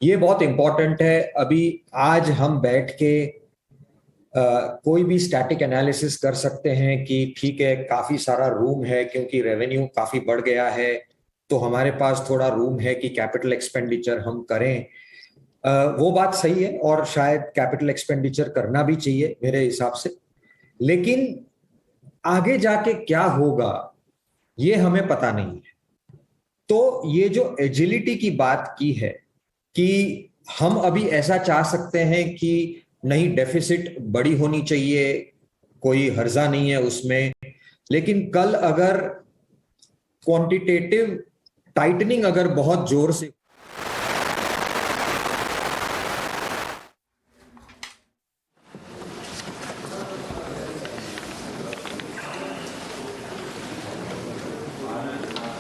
ये बहुत इम्पोर्टेंट है। अभी आज हम बैठ के कोई भी स्टैटिक एनालिसिस कर सकते हैं कि ठीक है, काफी सारा रूम है क्योंकि रेवेन्यू काफी बढ़ गया है, तो हमारे पास थोड़ा रूम है कि कैपिटल एक्सपेंडिचर हम करें। वो बात सही है और शायद कैपिटल एक्सपेंडिचर करना भी चाहिए मेरे हिसाब से, लेकिन आगे जाके क्या होगा ये हमें पता नहीं है। तो ये जो एजिलिटी की बात की है कि हम अभी ऐसा चाह सकते हैं कि नहीं, डेफिसिट बड़ी होनी चाहिए, कोई हर्जा नहीं है उसमें, लेकिन कल अगर क्वांटिटेटिव टाइटनिंग अगर बहुत जोर से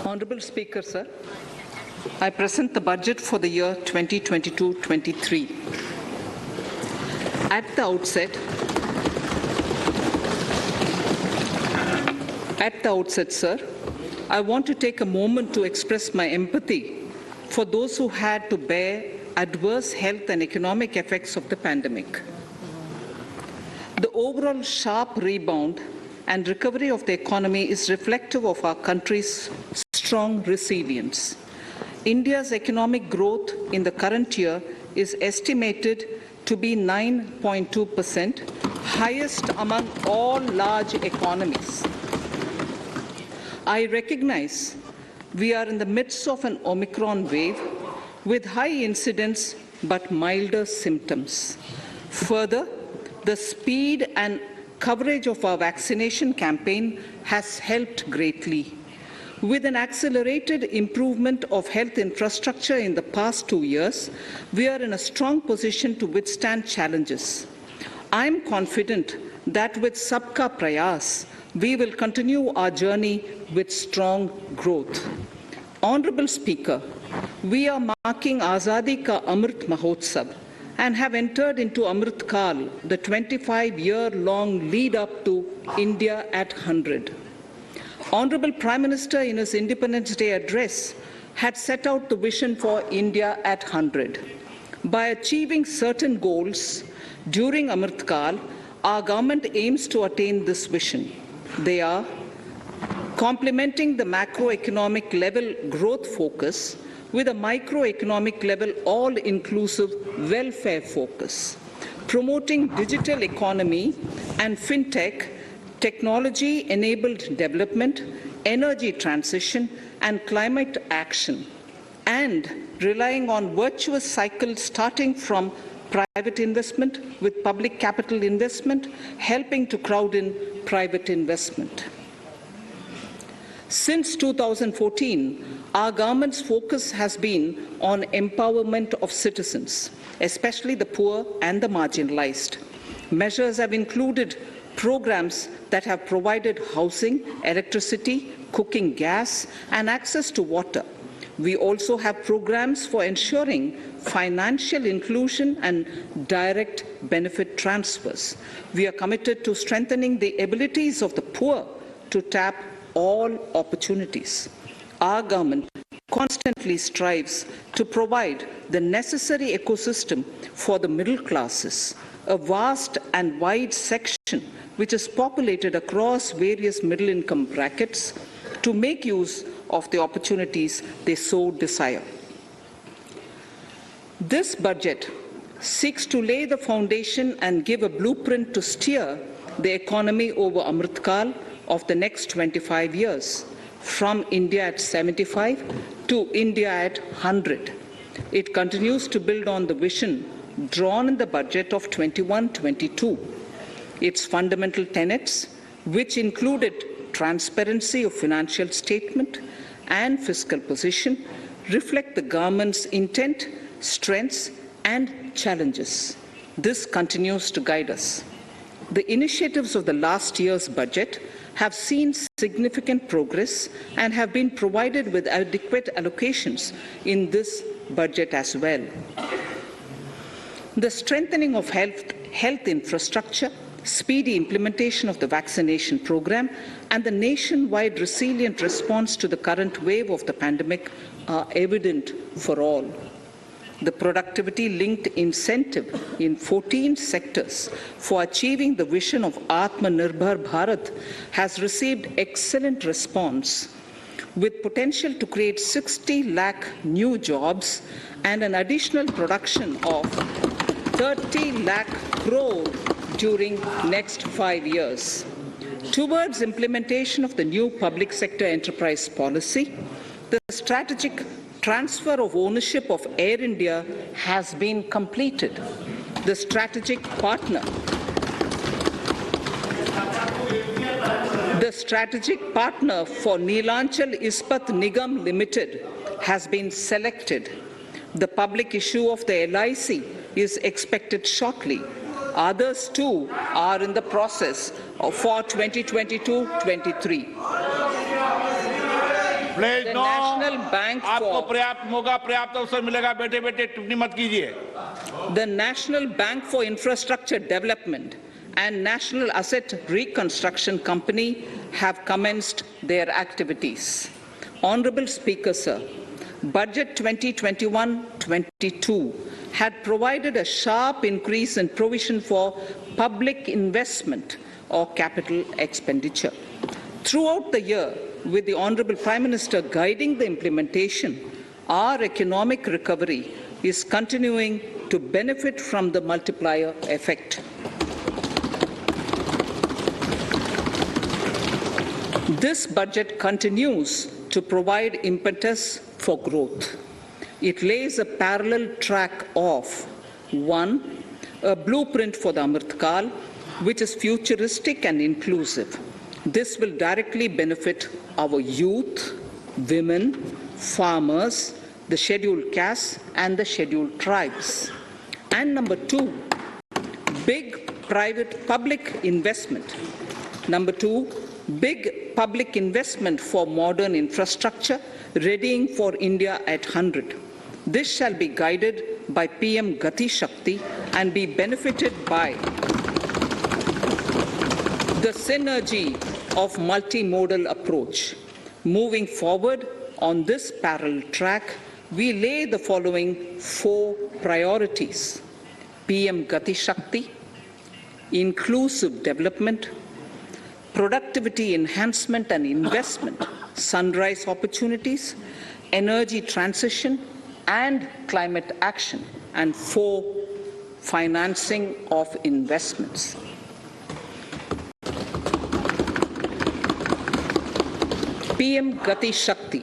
Honorable Speaker, sir, I present the budget for the year 2022-23. At the outset, sir, I want to take a moment to express my empathy for those who had to bear adverse health and economic effects of the pandemic. The overall sharp rebound and recovery of the economy is reflective of our country's strong resilience. India's economic growth in the current year is estimated to be 9.2%, highest among all large economies. I recognize we are in the midst of an Omicron wave with high incidence but milder symptoms. Further, the speed and coverage of our vaccination campaign has helped greatly. With an accelerated improvement of health infrastructure in the past 2 years, we are in a strong position to withstand challenges. I am confident that with Sabka Prayas, we will continue our journey with strong growth. Honorable Speaker, we are marking Azadi Ka Amrit Mahotsav and have entered into Amrit Kal, the 25-year-long lead-up to India at 100. Honorable Prime Minister, in his Independence Day address, had set out the vision for India at 100. By achieving certain goals during Amrit Kal, our government aims to attain this vision. They are complementing the macroeconomic level growth focus with a microeconomic level all-inclusive welfare focus, promoting digital economy and fintech, technology-enabled development, energy transition, and climate action, and relying on virtuous cycles starting from private investment with public capital investment, helping to crowd in private investment. Since 2014, our government's focus has been on empowerment of citizens, especially the poor and the marginalized. Measures have included programs that have provided housing, electricity, cooking gas, and access to water. We also have programs for ensuring financial inclusion and direct benefit transfers. We are committed to strengthening the abilities of the poor to tap all opportunities. Our government constantly strives to provide the necessary ecosystem for the middle classes, a vast and wide section which is populated across various middle income brackets, to make use of the opportunities they so desire. This budget seeks to lay the foundation and give a blueprint to steer the economy over Amrit Kal of the next 25 years, from India at 75 to India at 100. It continues to build on the vision drawn in the budget of 21-22. Its fundamental tenets, which included transparency of financial statement and fiscal position, reflect the government's intent, strengths, and challenges. This continues to guide us. The initiatives of the last year's budget have seen significant progress and have been provided with adequate allocations in this budget as well. The strengthening of health infrastructure, speedy implementation of the vaccination program, and the nationwide resilient response to the current wave of the pandemic are evident for all. The productivity-linked incentive in 14 sectors for achieving the vision of Atmanirbhar Bharat has received excellent response, with potential to create 60 lakh new jobs and an additional production of 30 lakh crore during next 5 years. Towards implementation of the new public sector enterprise policy, the strategic transfer of ownership of Air India has been completed. The strategic partner for Neelachal Ispat Nigam Limited has been selected. The public issue of the LIC is expected shortly. Others too are in the process for 2022-23. Please no, National Bank आपको for पर्याप्त मौका पर्याप्त अवसर मिलेगा, बेटे बेटे टिप्पणी मत कीजिए. the National Bank for Infrastructure Development and National Asset Reconstruction Company have commenced their activities. Honorable Speaker, sir, Budget 2021-22 had provided a sharp increase in provision for public investment or capital expenditure. Throughout the year, with the Honorable Prime Minister guiding the implementation, our economic recovery is continuing to benefit from the multiplier effect. This budget continues to provide impetus for growth. It lays a parallel track of 1. A blueprint for the Amrit Kal, which is futuristic and inclusive. This will directly benefit our youth, women, farmers, the scheduled castes, and the scheduled tribes. And number 2, big private public investment. Number 2, big public investment for modern infrastructure, readying for India at 100. This shall be guided by PM Gati Shakti and be benefited by the synergy of multimodal approach. Moving forward on this parallel track, we lay the following 4 priorities: PM Gati Shakti, inclusive development, productivity enhancement and investment, sunrise opportunities, energy transition, and climate action, and 4, financing of investments. PM Gati Shakti.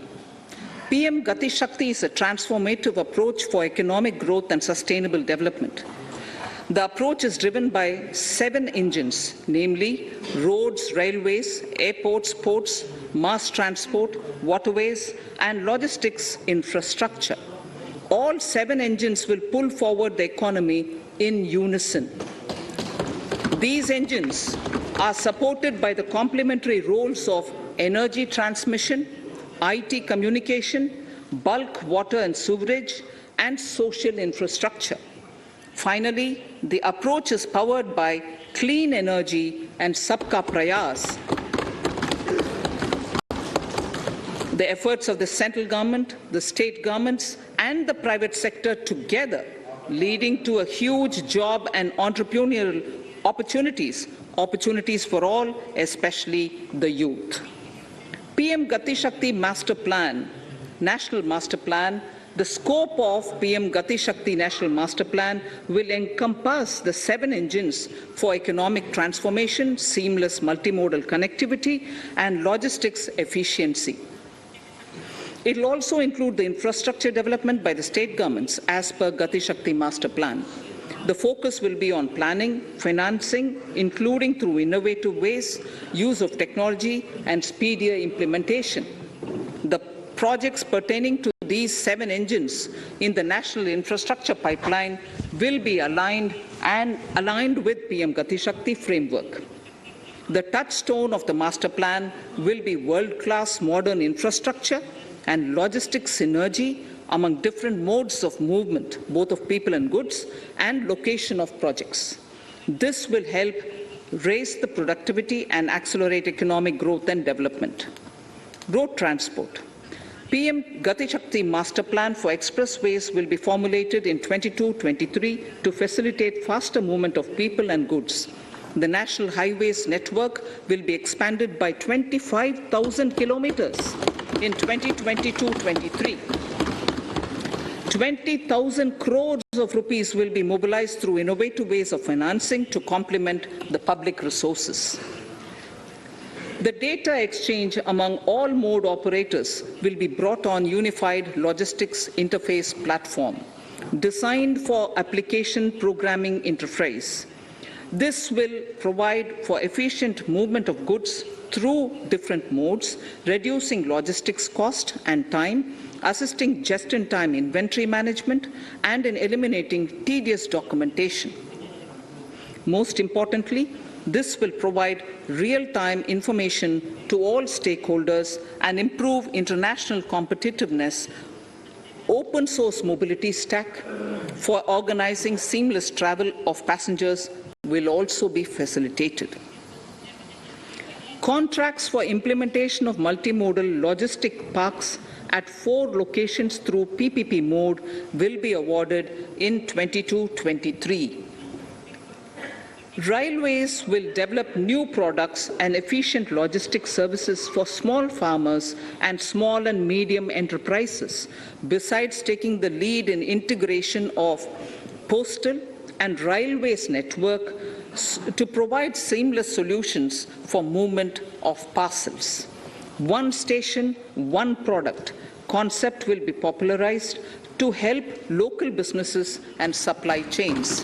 PM Gati Shakti is a transformative approach for economic growth and sustainable development. The approach is driven by 7 engines, namely roads, railways, airports, ports, mass transport, waterways, and logistics infrastructure. All 7 engines will pull forward the economy in unison. These engines are supported by the complementary roles of energy transmission, IT communication, bulk water and sewerage, and social infrastructure. Finally, the approach is powered by clean energy and Sabka Prayas. The efforts of the central government, the state governments, and the private sector together, leading to a huge job and entrepreneurial opportunities for all, especially the youth. PM Gati Shakti Master Plan, National Master Plan. The scope of PM Gati Shakti National Master Plan will encompass the 7 engines for economic transformation, seamless multimodal connectivity, and logistics efficiency. It will also include the infrastructure development by the state governments as per Gati Shakti Master Plan. The focus will be on planning, financing, including through innovative ways, use of technology, and speedier implementation. The projects pertaining to these 7 engines in the national infrastructure pipeline will be aligned with PM Gati Shakti framework. The touchstone of the master plan will be world-class modern infrastructure and logistics synergy among different modes of movement, both of people and goods, and location of projects. This will help raise the productivity and accelerate economic growth and development. Road transport. PM Gati Shakti Master Plan for expressways will be formulated in 22-23 to facilitate faster movement of people and goods. The National Highways network will be expanded by 25,000 kilometers in 2022-23. 20,000 crores of rupees will be mobilized through innovative ways of financing to complement the public resources. The data exchange among all mode operators will be brought on unified logistics interface platform, designed for application programming interface. This will provide for efficient movement of goods through different modes, reducing logistics cost and time, assisting just-in-time inventory management, and in eliminating tedious documentation. Most importantly, this will provide real-time information to all stakeholders and improve international competitiveness. Open source mobility stack for organizing seamless travel of passengers will also be facilitated. Contracts for implementation of multimodal logistic parks at 4 locations through PPP mode will be awarded in 22-23. Railways will develop new products and efficient logistics services for small farmers and small and medium enterprises, besides taking the lead in integration of postal and railways network to provide seamless solutions for movement of parcels. One station, one product concept will be popularized to help local businesses and supply chains.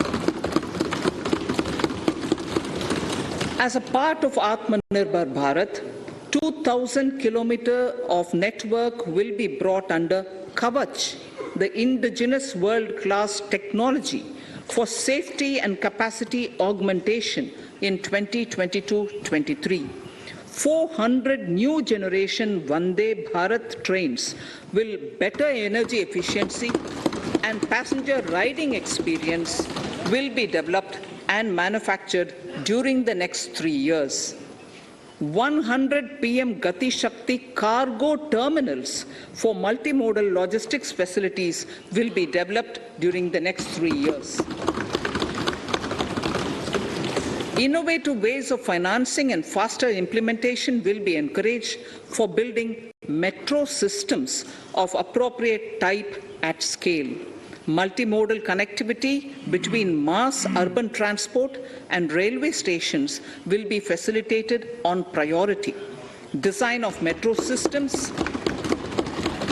As a part of Atmanirbhar Bharat, 2,000 kilometers of network will be brought under Kavach, the indigenous world-class technology for safety and capacity augmentation in 2022-23. 400 new generation Vande Bharat trains will better energy efficiency and passenger riding experience will be developed and manufactured during the next 3 years. 100 PM Gati Shakti cargo terminals for multimodal logistics facilities will be developed during the next 3 years. Innovative ways of financing and faster implementation will be encouraged for building metro systems of appropriate type at scale. Multimodal connectivity between mass urban transport and railway stations will be facilitated on priority. Design of metro systems,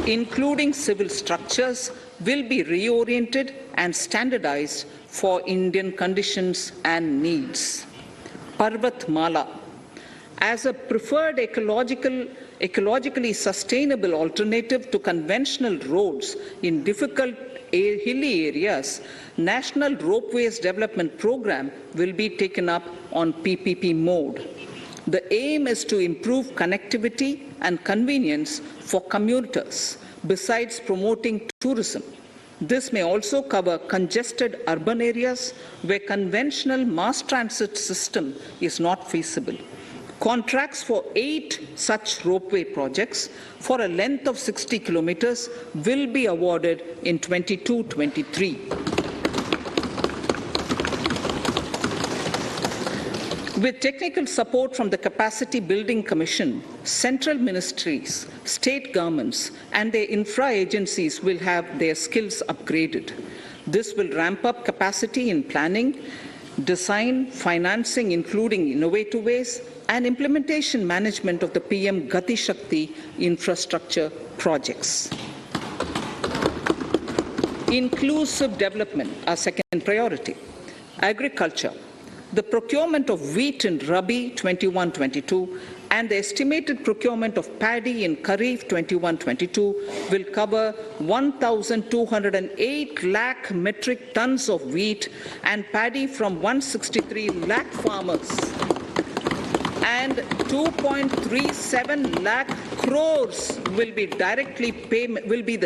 including civil structures, will be reoriented and standardized for Indian conditions and needs. Parvat Mala, as a preferred ecologically sustainable alternative to conventional roads in difficult hilly areas, National Ropeways Development Program will be taken up on PPP mode. The aim is to improve connectivity and convenience for commuters, besides promoting tourism. This may also cover congested urban areas where conventional mass transit system is not feasible. Contracts for 8 such ropeway projects for a length of 60 kilometers will be awarded in 22-23. With technical support from the Capacity Building Commission, central ministries, state governments, and their infra agencies will have their skills upgraded. This will ramp up capacity in planning, design, financing, including innovative ways, and implementation management of the PM Gati Shakti infrastructure projects. Inclusive development, our second priority. Agriculture. The procurement of wheat in Rabi 21-22 and the estimated procurement of paddy in Kharif 21-22 will cover 1,208 lakh metric tons of wheat and paddy from 163 lakh farmers, and 2.37 lakh crores will be the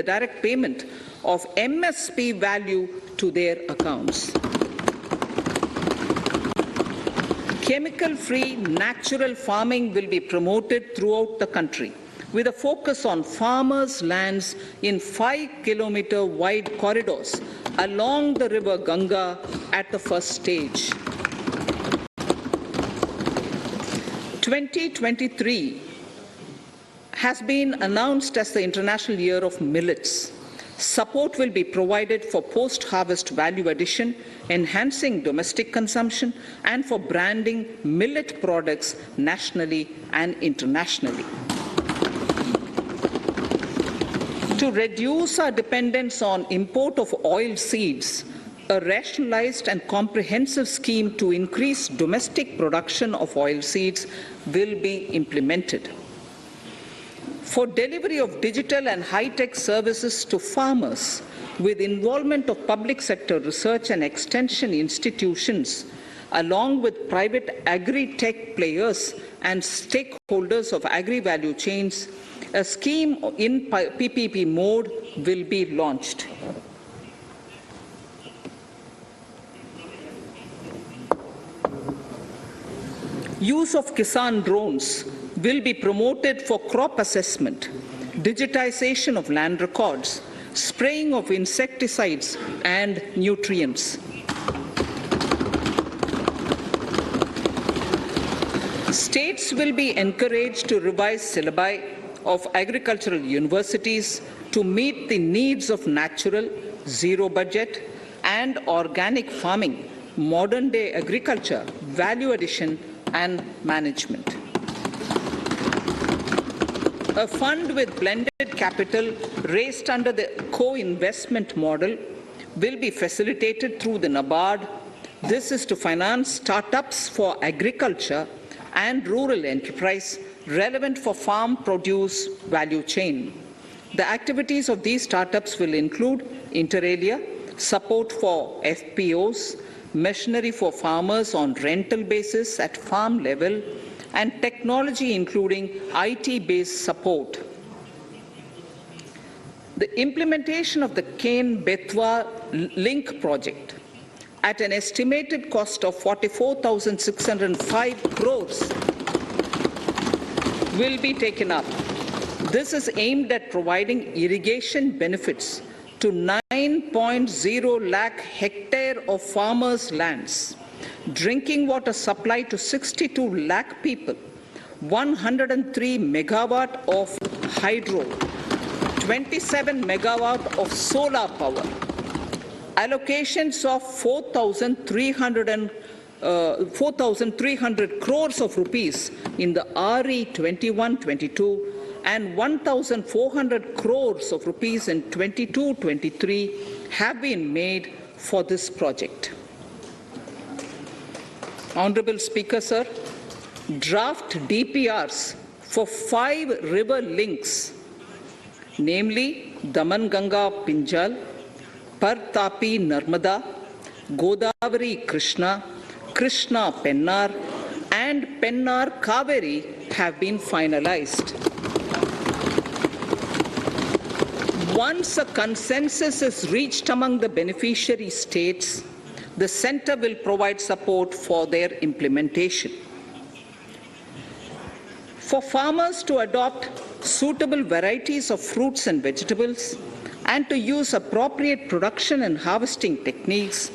direct payment of MSP value to their accounts. Chemical-free natural farming will be promoted throughout the country. with a focus on farmers' lands in 5-kilometer wide corridors along the river Ganga at the first stage. 2023 has been announced as the International Year of Millets. Support will be provided for post-harvest value addition, enhancing domestic consumption, and for branding millet products nationally and internationally. To reduce our dependence on import of oil seeds, a rationalized and comprehensive scheme to increase domestic production of oil seeds will be implemented. For delivery of digital and high-tech services to farmers with involvement of public sector research and extension institutions, along with private agri-tech players and stakeholders of agri-value chains, a scheme in PPP mode will be launched. Use of Kisan drones will be promoted for crop assessment, digitization of land records, spraying of insecticides and nutrients. States will be encouraged to revise syllabi of agricultural universities to meet the needs of natural, zero budget, and organic farming, modern day agriculture, value addition, and management. A fund with blended capital raised under the co-investment model will be facilitated through the NABARD. This is to finance startups for agriculture and rural enterprise relevant for farm produce value chain. The activities of these startups will include inter alia, support for FPOs, machinery for farmers on rental basis at farm level, and technology including IT-based support. The implementation of the Ken-Betwa link project at an estimated cost of 44,605 crores will be taken up. This is aimed at providing irrigation benefits to 9.0 lakh hectare of farmers' lands, drinking water supply to 62 lakh people, 103 megawatt of hydro, 27 megawatt of solar power, allocations of 4,300 crores of rupees in the RE 21-22 and 1,400 crores of rupees in 22-23 have been made for this project. Honorable Speaker, sir, draft DPRs for 5 river links, namely Daman Ganga Pinjal, Partapi Narmada, Godavari Krishna, Krishna Pennar, and Pennar Kaveri have been finalized. Once a consensus is reached among the beneficiary states, the Centre will provide support for their implementation. For farmers to adopt suitable varieties of fruits and vegetables and to use appropriate production and harvesting techniques,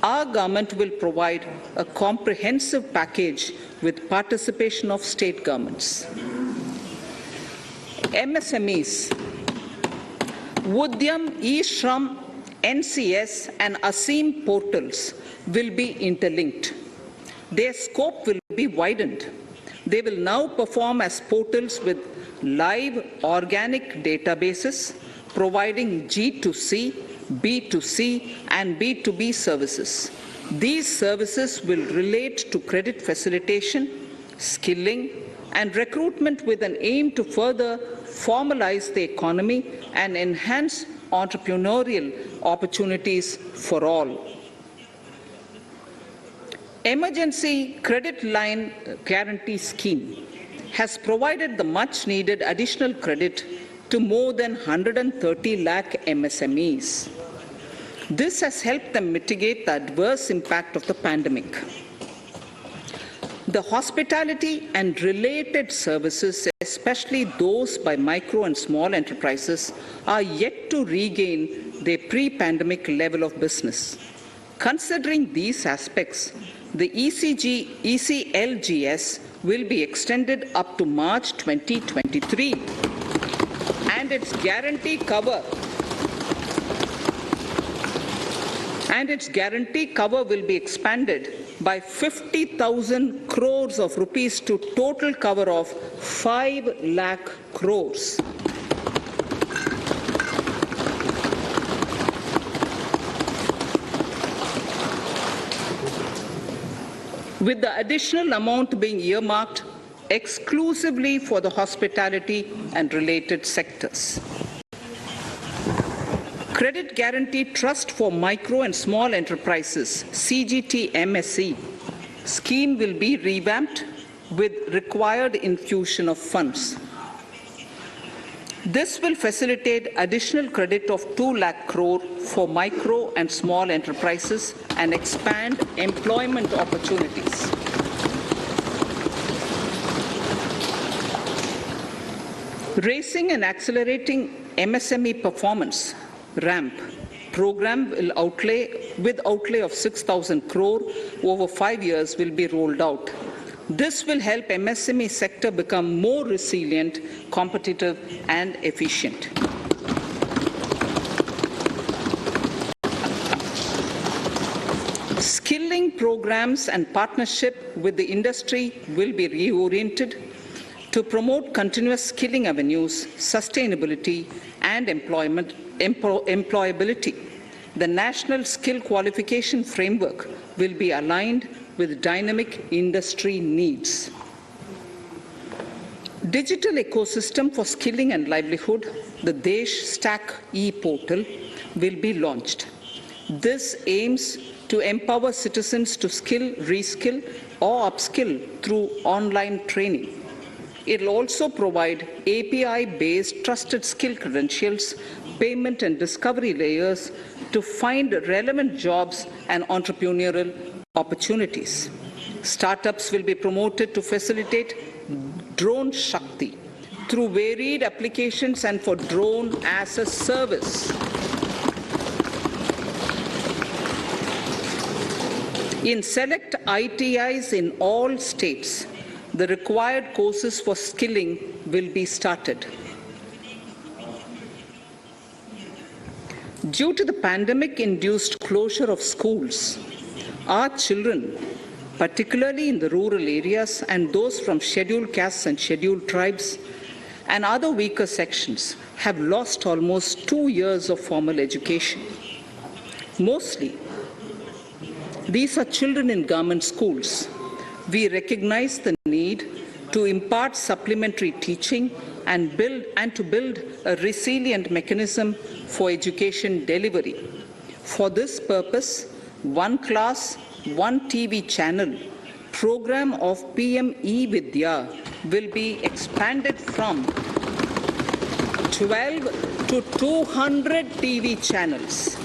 our government will provide a comprehensive package with participation of state governments. MSMEs, Udyam, eShram, NCS and ASEEM portals will be interlinked. Their scope will be widened. They will now perform as portals with live organic databases, providing G2C, B2C and B2B services. These services will relate to credit facilitation, skilling and recruitment with an aim to further formalize the economy and enhance entrepreneurial opportunities for all. Emergency Credit Line Guarantee Scheme has provided the much needed additional credit to more than 130 lakh MSMEs. This has helped them mitigate the adverse impact of the pandemic. The hospitality and related services, especially those by micro and small enterprises, are yet to regain their pre-pandemic level of business. Considering these aspects, the ECLGS will be extended up to March 2023, and its guarantee cover will be expanded by 50,000 crores of rupees to total cover of 5 lakh crores. With the additional amount being earmarked exclusively for the hospitality and related sectors. Credit Guarantee Trust for Micro and Small Enterprises, CGT-MSE, scheme will be revamped with required infusion of funds. This will facilitate additional credit of 2 lakh crore for micro and small enterprises and expand employment opportunities. Raising and accelerating MSME performance RAMP program will outlay of 6,000 crore over 5 years will be rolled out. This will help MSME sector become more resilient, competitive, and efficient. Skilling programs and partnership with the industry will be reoriented to promote continuous skilling avenues, sustainability, and employability. The National Skill Qualification Framework will be aligned with dynamic industry needs. Digital ecosystem for skilling and livelihood, the Desh Stack e-portal, will be launched. This aims to empower citizens to skill, reskill, or upskill through online training. It will also provide API-based trusted skill credentials, payment and discovery layers to find relevant jobs and entrepreneurial opportunities. Startups will be promoted to facilitate Drone Shakti through varied applications and for drone as a service. In select ITIs in all states, the required courses for skilling will be started. Due to the pandemic-induced closure of schools, our children, particularly in the rural areas and those from scheduled castes and scheduled tribes and other weaker sections, have lost almost 2 years of formal education. Mostly, these are children in government schools. We recognize the need to impart supplementary teaching and to build a resilient mechanism for education delivery. For this purpose, One Class, One TV channel program of PM E-Vidya will be expanded from 12 to 200 TV channels.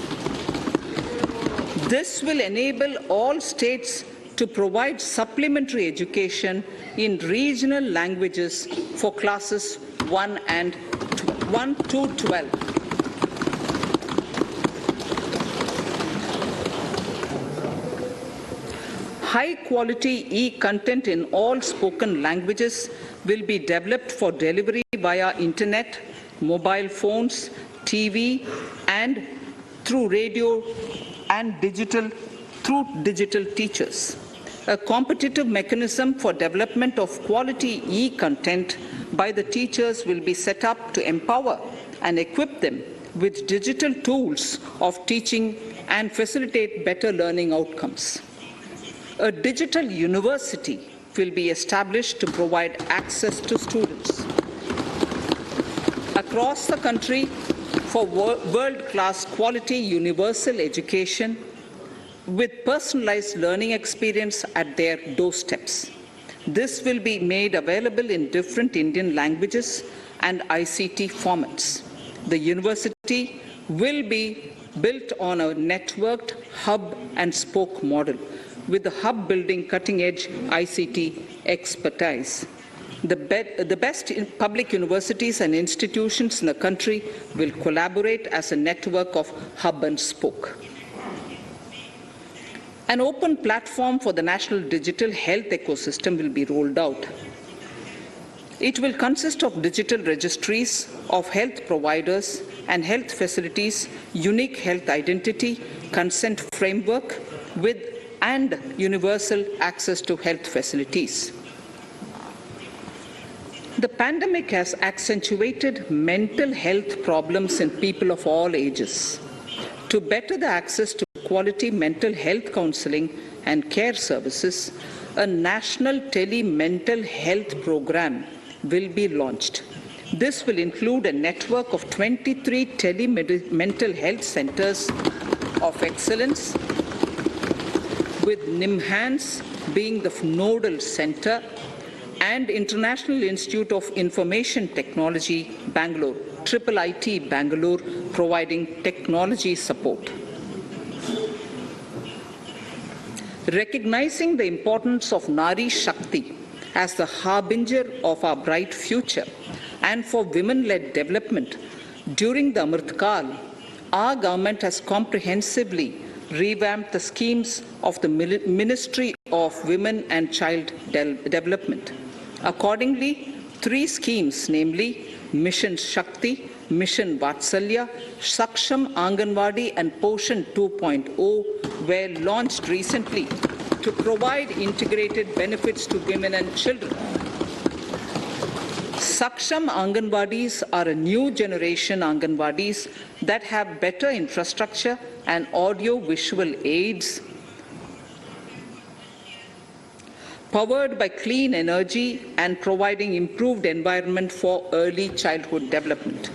This will enable all states to provide supplementary education in regional languages for classes 1 to 12. High-quality e-content in all spoken languages will be developed for delivery via internet, mobile phones, TV, and through radio and digital teachers. A competitive mechanism for development of quality e-content by the teachers will be set up to empower and equip them with digital tools of teaching and facilitate better learning outcomes. A digital university will be established to provide access to students across the country for world-class quality universal education with personalized learning experience at their doorsteps. This will be made available in different Indian languages and ICT formats. The university will be built on a networked hub and spoke model, with the hub building cutting-edge ICT expertise. The best public universities and institutions in the country will collaborate as a network of hub and spoke. An open platform for the national digital health ecosystem will be rolled out. It will consist of digital registries of health providers and health facilities, unique health identity, consent framework, and universal access to health facilities. The pandemic has accentuated mental health problems in people of all ages. To better the access to quality mental health counseling and care services, a national tele-mental health program will be launched. This will include a network of 23 tele-mental health centers of excellence, with NIMHANS being the nodal center, and International Institute of Information Technology, Bangalore, IIIT Bangalore, providing technology support. Recognizing the importance of Nari Shakti as the harbinger of our bright future and for women-led development, during the Amrit Kal, our government has comprehensively revamped the schemes of the Ministry of Women and Child Development. Accordingly, 3 schemes, namely Mission Shakti, Mission Vatsalya, Saksham Anganwadi and Poshan 2.0 were launched recently to provide integrated benefits to women and children. Saksham Anganwadis are a new generation Anganwadis that have better infrastructure and audio-visual aids, powered by clean energy and providing improved environment for early childhood development.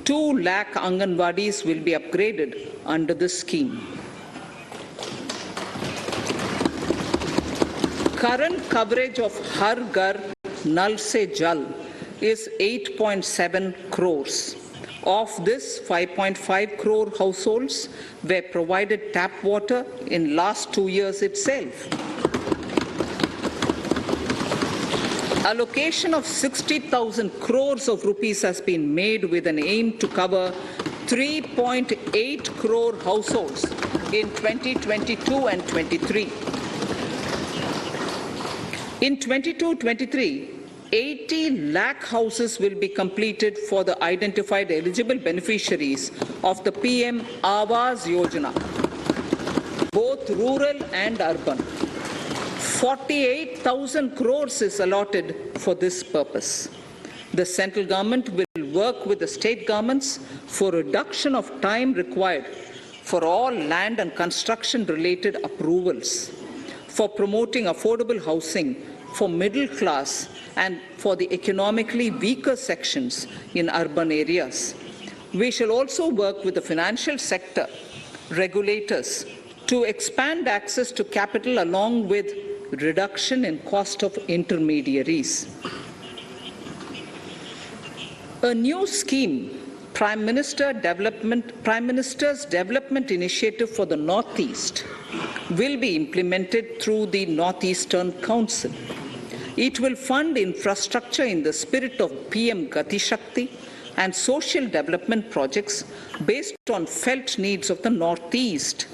2 lakh Anganwadis will be upgraded under this scheme. Current coverage of Har Ghar Nal Se Jal is 8.7 crores. Of this, 5.5 crore households were provided tap water in last 2 years itself. Allocation of 60,000 crores of rupees has been made with an aim to cover 3.8 crore households in 2022 and 23. In 22-23, 80 lakh houses will be completed for the identified eligible beneficiaries of the PM Awas Yojana, both rural and urban. 48,000 crores is allotted for this purpose. The central government will work with the state governments for reduction of time required for all land and construction related approvals, for promoting affordable housing for middle class and for the economically weaker sections in urban areas. We shall also work with the financial sector, regulators, to expand access to capital along with reduction in cost of intermediaries. A new scheme, Prime Minister's Development Initiative for the Northeast, will be implemented through the Northeastern Council. It will fund infrastructure in the spirit of PM Gati Shakti and social development projects based on felt needs of the Northeast.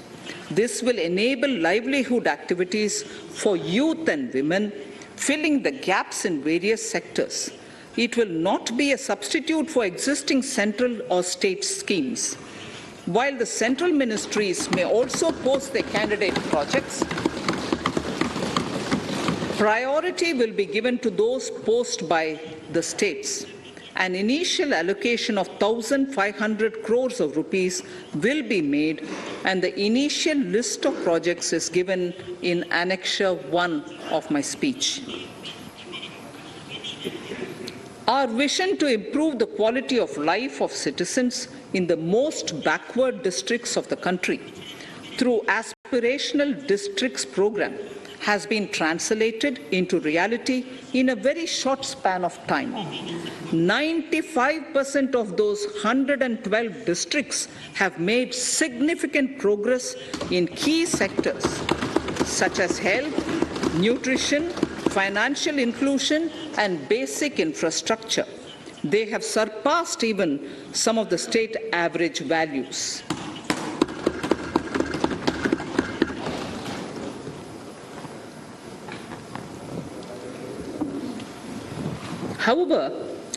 This will enable livelihood activities for youth and women, filling the gaps in various sectors. It will not be a substitute for existing central or state schemes. While the central ministries may also post their candidate projects, priority will be given to those posted by the states. An initial allocation of 1,500 crores of rupees will be made, and the initial list of projects is given in Annexure 1 of my speech. Our vision to improve the quality of life of citizens in the most backward districts of the country through Aspirational Districts program has been translated into reality in a very short span of time. 95% of those 112 districts have made significant progress in key sectors such as health, nutrition, financial inclusion and basic infrastructure. They have surpassed even some of the state average values. However,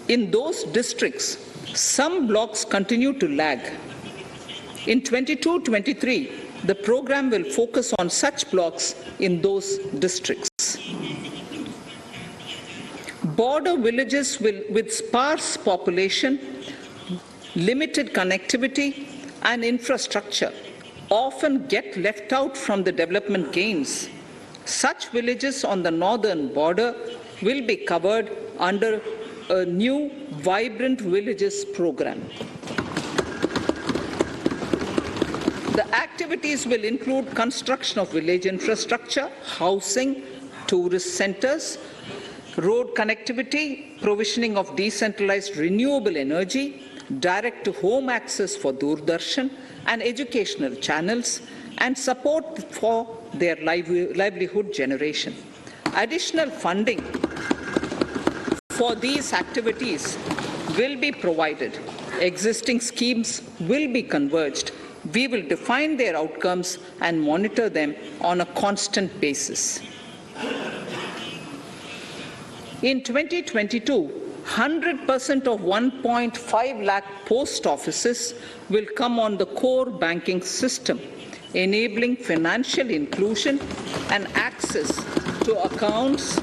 in those districts, some blocks continue to lag. In 22-23, the program will focus on such blocks in those districts. Border villages with sparse population, limited connectivity, and infrastructure often get left out from the development gains. Such villages on the northern border will be covered under a new Vibrant Villages program. The activities will include construction of village infrastructure, housing, tourist centers, road connectivity, provisioning of decentralized renewable energy, direct-to-home access for Doordarshan and educational channels, and support for their livelihood generation. Additional funding for these activities will be provided. Existing schemes will be converged. We will define their outcomes and monitor them on a constant basis. In 2022, 100% of 1.5 lakh post offices will come on the core banking system, enabling financial inclusion and access to accounts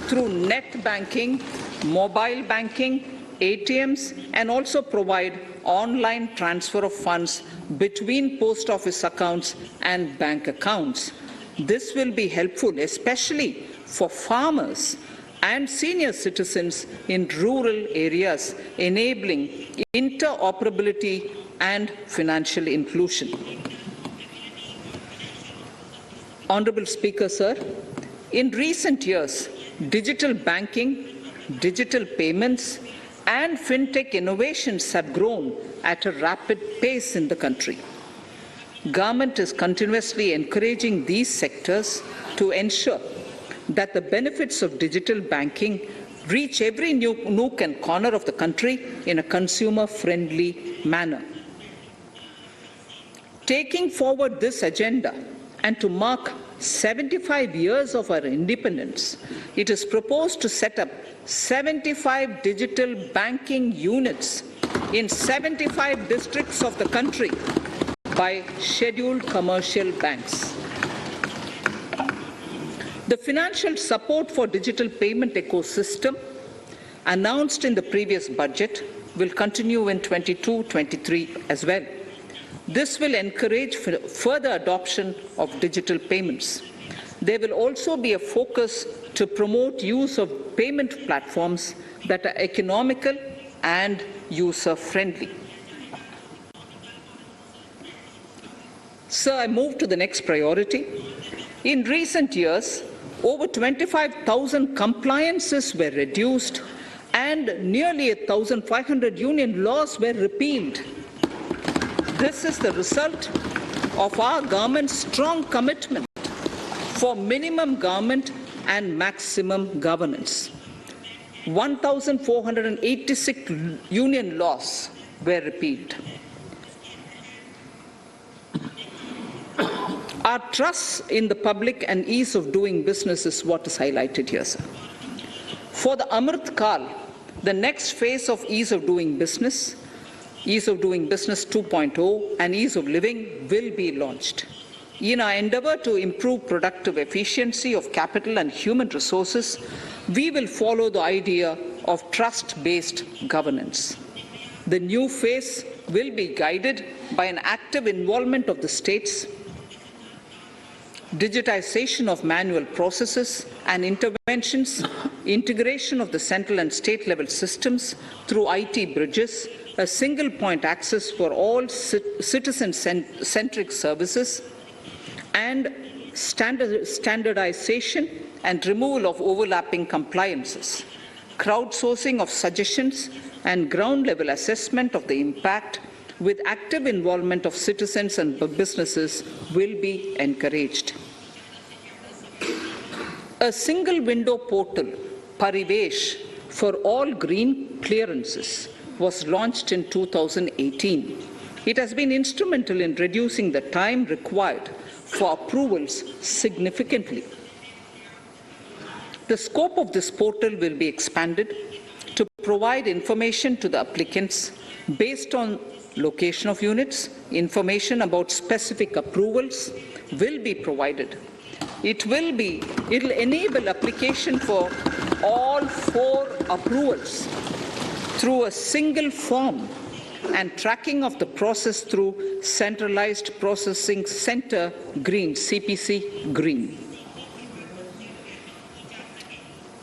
through net banking, mobile banking, ATMs, and also provide online transfer of funds between post office accounts and bank accounts. This will be helpful, especially for farmers and senior citizens in rural areas, enabling interoperability and financial inclusion. Honorable Speaker, sir, in recent years, digital banking, digital payments, and fintech innovations have grown at a rapid pace in the country. Government is continuously encouraging these sectors to ensure that the benefits of digital banking reach every nook and corner of the country in a consumer-friendly manner. Taking forward this agenda and to mark 75 years of our independence, it is proposed to set up 75 digital banking units in 75 districts of the country by scheduled commercial banks. The financial support for digital payment ecosystem announced in the previous budget will continue in 22-23 as well. This will encourage further adoption of digital payments. There will also be a focus to promote use of payment platforms that are economical and user-friendly. Sir, I move to the next priority. In recent years, over 25,000 compliances were reduced and nearly 1,500 union laws were repealed. This is the result of our government's strong commitment for minimum government and maximum governance. 1,486 union laws were repealed. Our trust in the public and ease of doing business is what is highlighted here, sir. For the Amrit Kal, the next phase of ease of doing business 2.0 and ease of living will be launched. In our endeavor to improve productive efficiency of capital and human resources, we will follow the idea of trust-based governance. The new phase will be guided by an active involvement of the states, digitization of manual processes and interventions, integration of the central and state level systems through IT bridges, a single point access for all citizen-centric services, and standardization and removal of overlapping compliances, crowdsourcing of suggestions and ground-level assessment of the impact with active involvement of citizens and businesses will be encouraged. A single window portal, Parivesh, for all green clearances was launched in 2018. It has been instrumental in reducing the time required for approvals significantly. The scope of this portal will be expanded to provide information to the applicants based on location of units. Information about specific approvals will be provided. It will enable application for all 4 approvals through a single form and tracking of the process through Centralized Processing Center Green, CPC Green.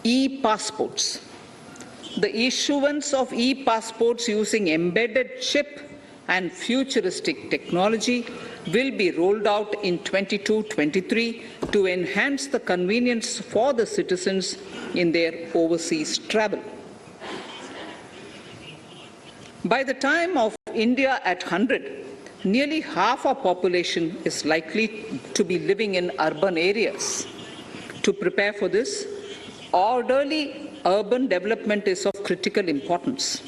E-passports. The issuance of e-passports using embedded chip and futuristic technology will be rolled out in 22-23 to enhance the convenience for the citizens in their overseas travel. By the time of India at 100, nearly half our population is likely to be living in urban areas. To prepare for this, orderly urban development is of critical importance.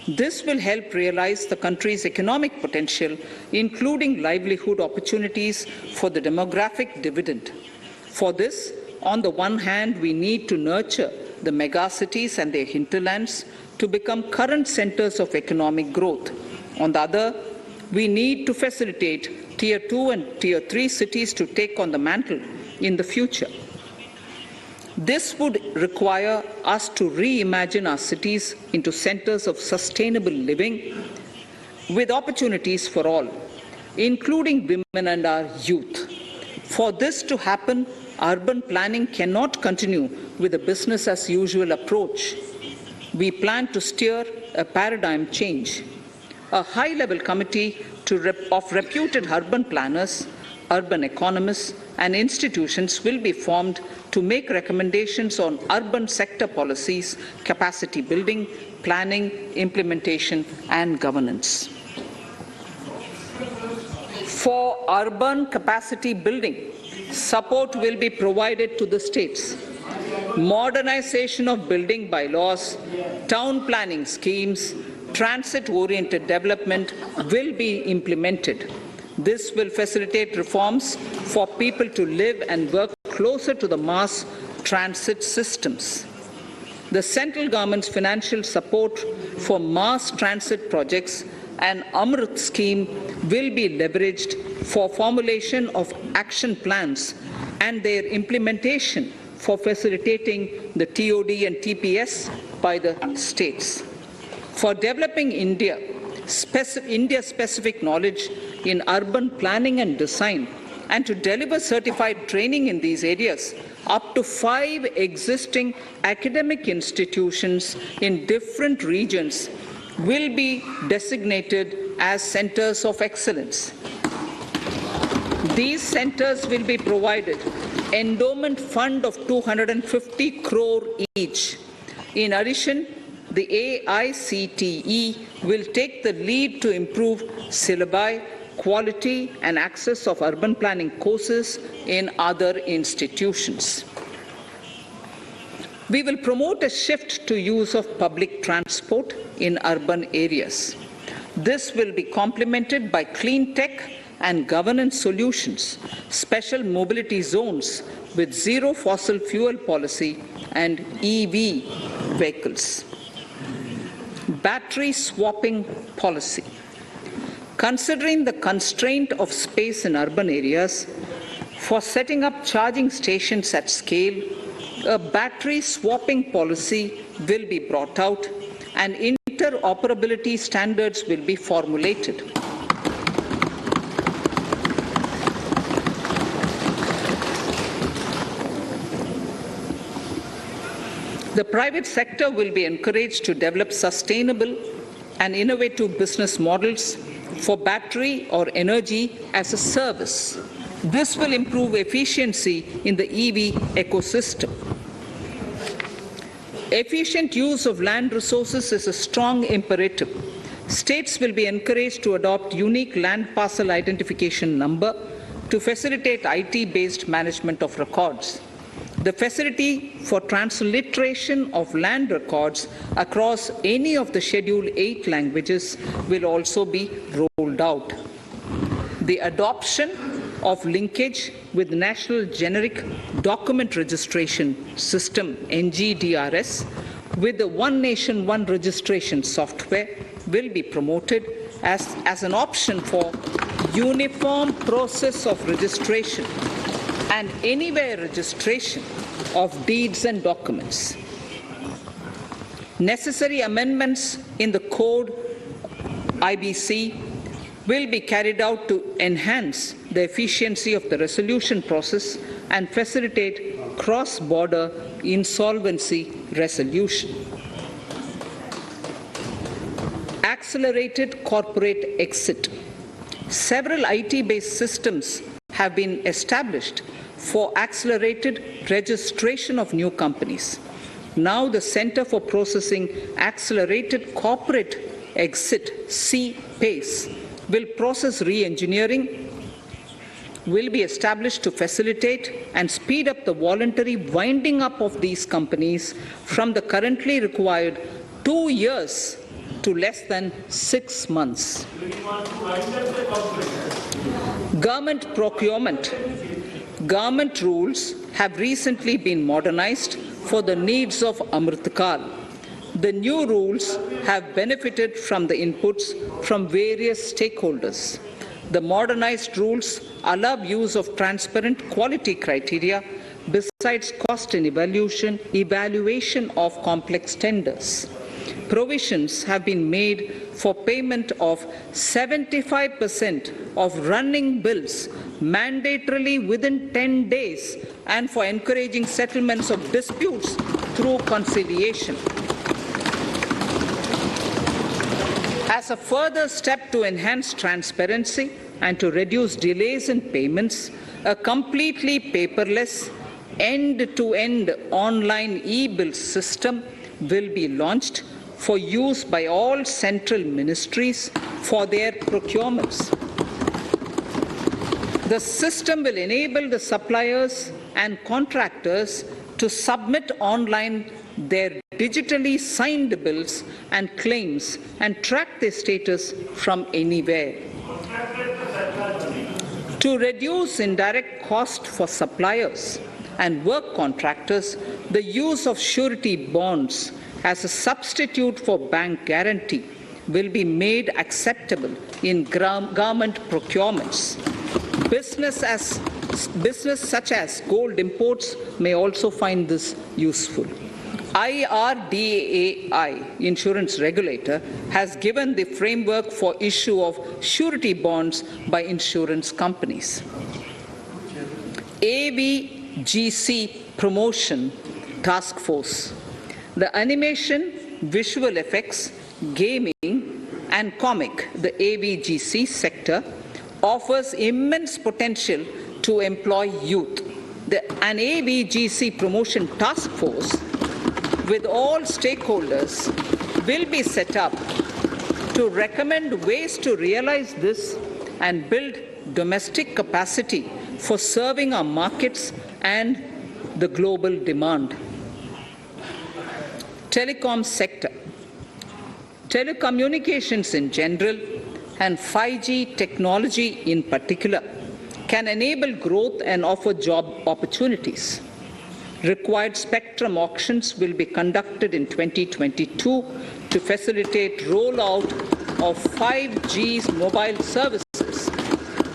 This will help realize the country's economic potential, including livelihood opportunities for the demographic dividend. For this, on the one hand, we need to nurture the megacities and their hinterlands to become current centers of economic growth. On the other, we need to facilitate Tier 2 and Tier 3 cities to take on the mantle in the future. This would require us to reimagine our cities into centers of sustainable living with opportunities for all, including women and our youth. For this to happen, urban planning cannot continue with a business-as-usual approach. We plan to steer a paradigm change. A high-level committee of reputed urban planners, urban economists, and institutions will be formed to make recommendations on urban sector policies, capacity building, planning, implementation, and governance. For urban capacity building, support will be provided to the states. Modernization of building bylaws, town planning schemes, transit-oriented development will be implemented. This will facilitate reforms for people to live and work closer to the mass transit systems. The central government's financial support for mass transit projects and Amrit scheme will be leveraged for formulation of action plans and their implementation for facilitating the TOD and TPS by the states. For developing India-specific knowledge in urban planning and design, and to deliver certified training in these areas, up to 5 existing academic institutions in different regions will be designated as centers of excellence. These centers will be provided endowment fund of 250 crore each. In addition, the AICTE will take the lead to improve syllabi, quality and access of urban planning courses in other institutions. We will promote a shift to use of public transport in urban areas. This will be complemented by clean tech and governance solutions, special mobility zones with zero fossil fuel policy and EV vehicles. Battery swapping policy. Considering the constraint of space in urban areas, for setting up charging stations at scale, a battery swapping policy will be brought out and interoperability standards will be formulated. The private sector will be encouraged to develop sustainable and innovative business models for battery or energy as a service. This will improve efficiency in the EV ecosystem. Efficient use of land resources is a strong imperative. States will be encouraged to adopt unique land parcel identification number to facilitate IT-based management of records. The facility for transliteration of land records across any of the Schedule 8 languages will also be rolled out. The adoption of linkage with National Generic Document Registration System (NGDRS) with the One Nation, One Registration software will be promoted as an option for uniform process of registration and anywhere registration of deeds and documents. Necessary amendments in the code IBC will be carried out to enhance the efficiency of the resolution process and facilitate cross-border insolvency resolution. Accelerated corporate exit. Several IT-based systems have been established for accelerated registration of new companies. Now the Center for Processing Accelerated Corporate Exit, CPACE, will process re-engineering, will be established to facilitate and speed up the voluntary winding up of these companies from the currently required 2 years to less than 6 months. Government procurement. Government rules have recently been modernized for the needs of Amritkal. The new rules have benefited from the inputs from various stakeholders. The modernized rules allow use of transparent quality criteria besides cost and evaluation of complex tenders. Provisions have been made for payment of 75% of running bills mandatorily within 10 days and for encouraging settlements of disputes through conciliation. As a further step to enhance transparency and to reduce delays in payments, a completely paperless, end-to-end online e-bill system will be launched for use by all central ministries for their procurements. The system will enable the suppliers and contractors to submit online their digitally signed bills and claims and track their status from anywhere. To reduce indirect cost for suppliers and work contractors, the use of surety bonds as a substitute for bank guarantee will be made acceptable in government procurements. Business such as gold imports may also find this useful. IRDAI, insurance regulator, has given the framework for issue of surety bonds by insurance companies. AVGC Promotion Task Force. The animation, visual effects, gaming, and comic, the AVGC sector, offers immense potential to employ youth. An AVGC Promotion Task Force with all stakeholders will be set up to recommend ways to realize this and build domestic capacity for serving our markets and the global demand. Telecom sector. Telecommunications in general and 5G technology in particular can enable growth and offer job opportunities. Required spectrum auctions will be conducted in 2022 to facilitate rollout of 5G's mobile services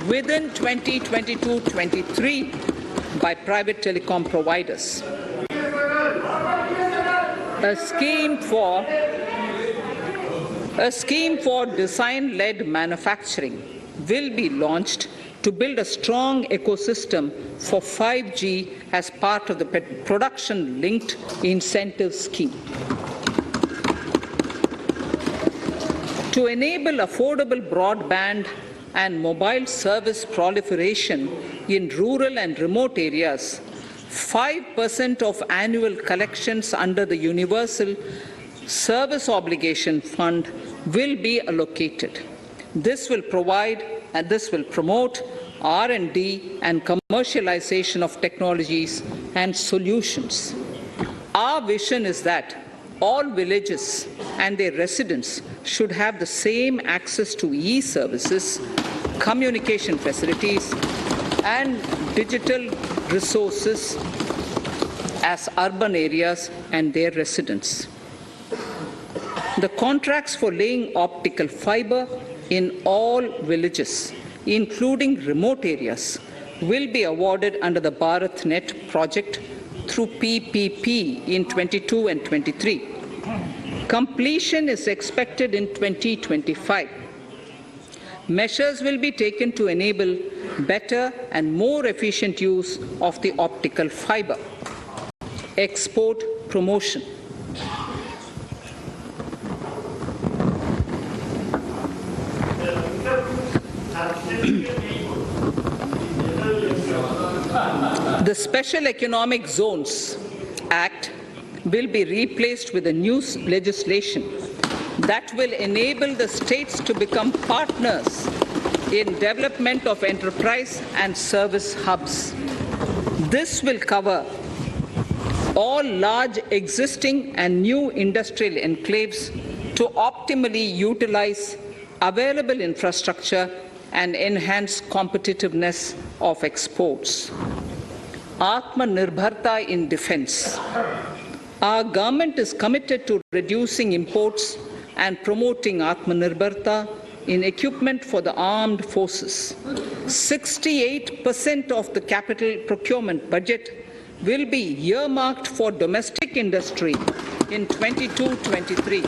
within 2022-23 by private telecom providers. A scheme for design-led manufacturing will be launched to build a strong ecosystem for 5G as part of the production-linked incentive scheme. To enable affordable broadband and mobile service proliferation in rural and remote areas, 5% of annual collections under the Universal Service Obligation Fund will be allocated. This will promote R&D and commercialization of technologies and solutions. Our vision is that all villages and their residents should have the same access to e-services, communication facilities, and digital resources as urban areas and their residents. The contracts for laying optical fiber in all villages, including remote areas, will be awarded under the BharatNet project through PPP in 22 and 23. Completion is expected in 2025. Measures will be taken to enable better and more efficient use of the optical fiber. Export promotion. The Special Economic Zones Act will be replaced with a new legislation that will enable the states to become partners in development of enterprise and service hubs. This will cover all large existing and new industrial enclaves to optimally utilize available infrastructure and enhance competitiveness of exports. Atmanirbharta in defense. Our government is committed to reducing imports and promoting Atmanirbharta in equipment for the armed forces. 68% of the capital procurement budget will be earmarked for domestic industry in 22-23,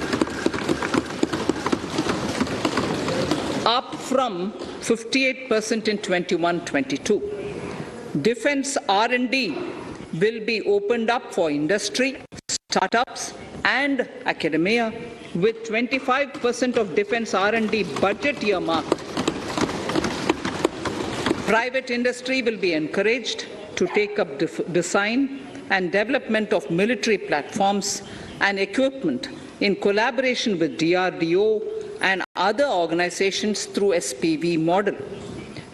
up from 58% in 21-22. Defense R&D will be opened up for industry, startups, and academia, with 25% of defense R&D budget earmarked. Private industry will be encouraged to take up design and development of military platforms and equipment in collaboration with DRDO and other organizations through SPV model.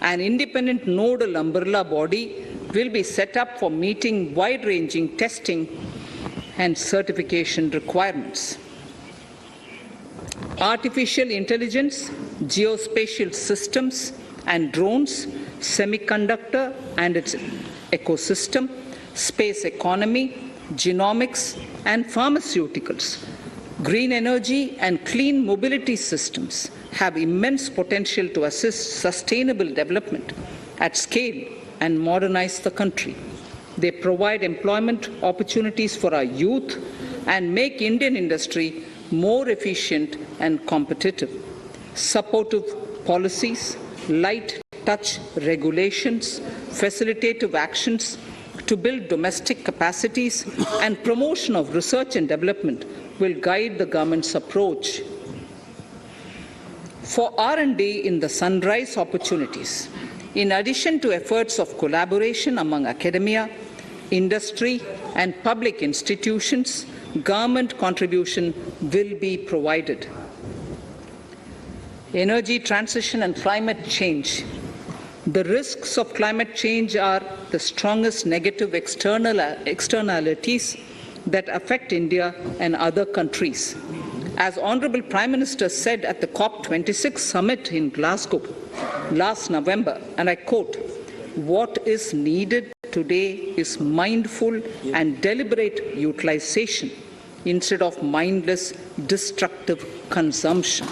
An independent nodal umbrella body will be set up for meeting wide-ranging testing and certification requirements. Artificial intelligence, geospatial systems and drones, semiconductor and its ecosystem, space economy, genomics and pharmaceuticals, green energy and clean mobility systems have immense potential to assist sustainable development at scale and modernize the country. They provide employment opportunities for our youth and make Indian industry more efficient and competitive. Supportive policies, light touch regulations, facilitative actions to build domestic capacities and promotion of research and development will guide the government's approach. For R&D in the sunrise opportunities, in addition to efforts of collaboration among academia, industry and public institutions, government contribution will be provided. Energy transition and climate change. The risks of climate change are the strongest negative externalities that affect India and other countries. As Honorable Prime Minister said at the COP26 summit in Glasgow last November, and I quote, "What is needed today is mindful and deliberate utilization instead of mindless, destructive consumption,"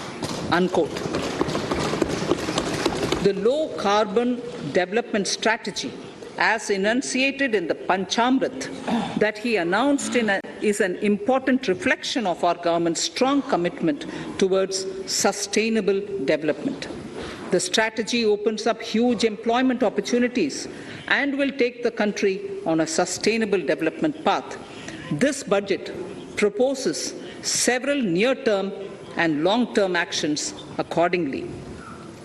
unquote. The low-carbon development strategy, as enunciated in the Panchamrit that he announced is an important reflection of our government's strong commitment towards sustainable development. The strategy opens up huge employment opportunities and will take the country on a sustainable development path. This budget proposes several near-term and long-term actions accordingly.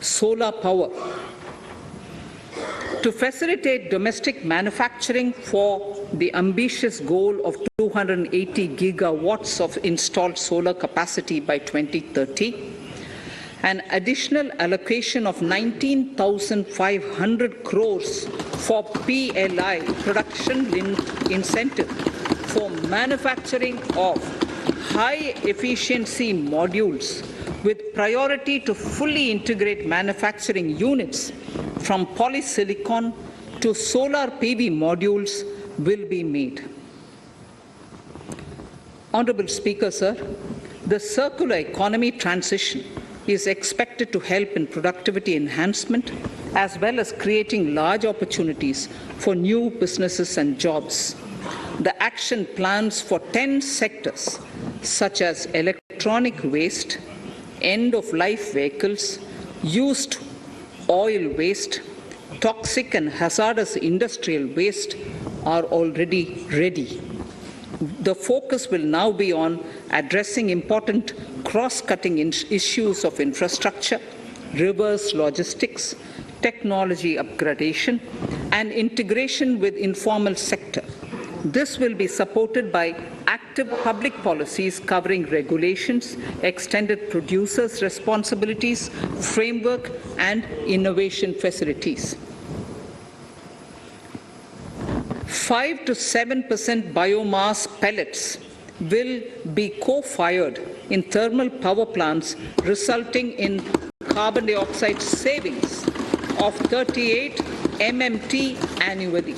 Solar power. To facilitate domestic manufacturing for the ambitious goal of 280 gigawatts of installed solar capacity by 2030, an additional allocation of 19,500 crores for PLI, Production Linked Incentive, for manufacturing of high-efficiency modules with priority to fully integrate manufacturing units from polysilicon to solar PV modules will be made. Honourable Speaker, sir, the circular economy transition is expected to help in productivity enhancement as well as creating large opportunities for new businesses and jobs. The action plans for 10 sectors such as electronic waste, end-of-life vehicles, used oil waste, toxic and hazardous industrial waste are already ready. The focus will now be on addressing important cross-cutting issues of infrastructure, reverse logistics, technology upgradation, and integration with informal sector. This will be supported by active public policies covering regulations, extended producers' responsibilities, framework, and innovation facilities. 5 to 7% biomass pellets will be co-fired in thermal power plants, resulting in carbon dioxide savings of 38 MMT annually.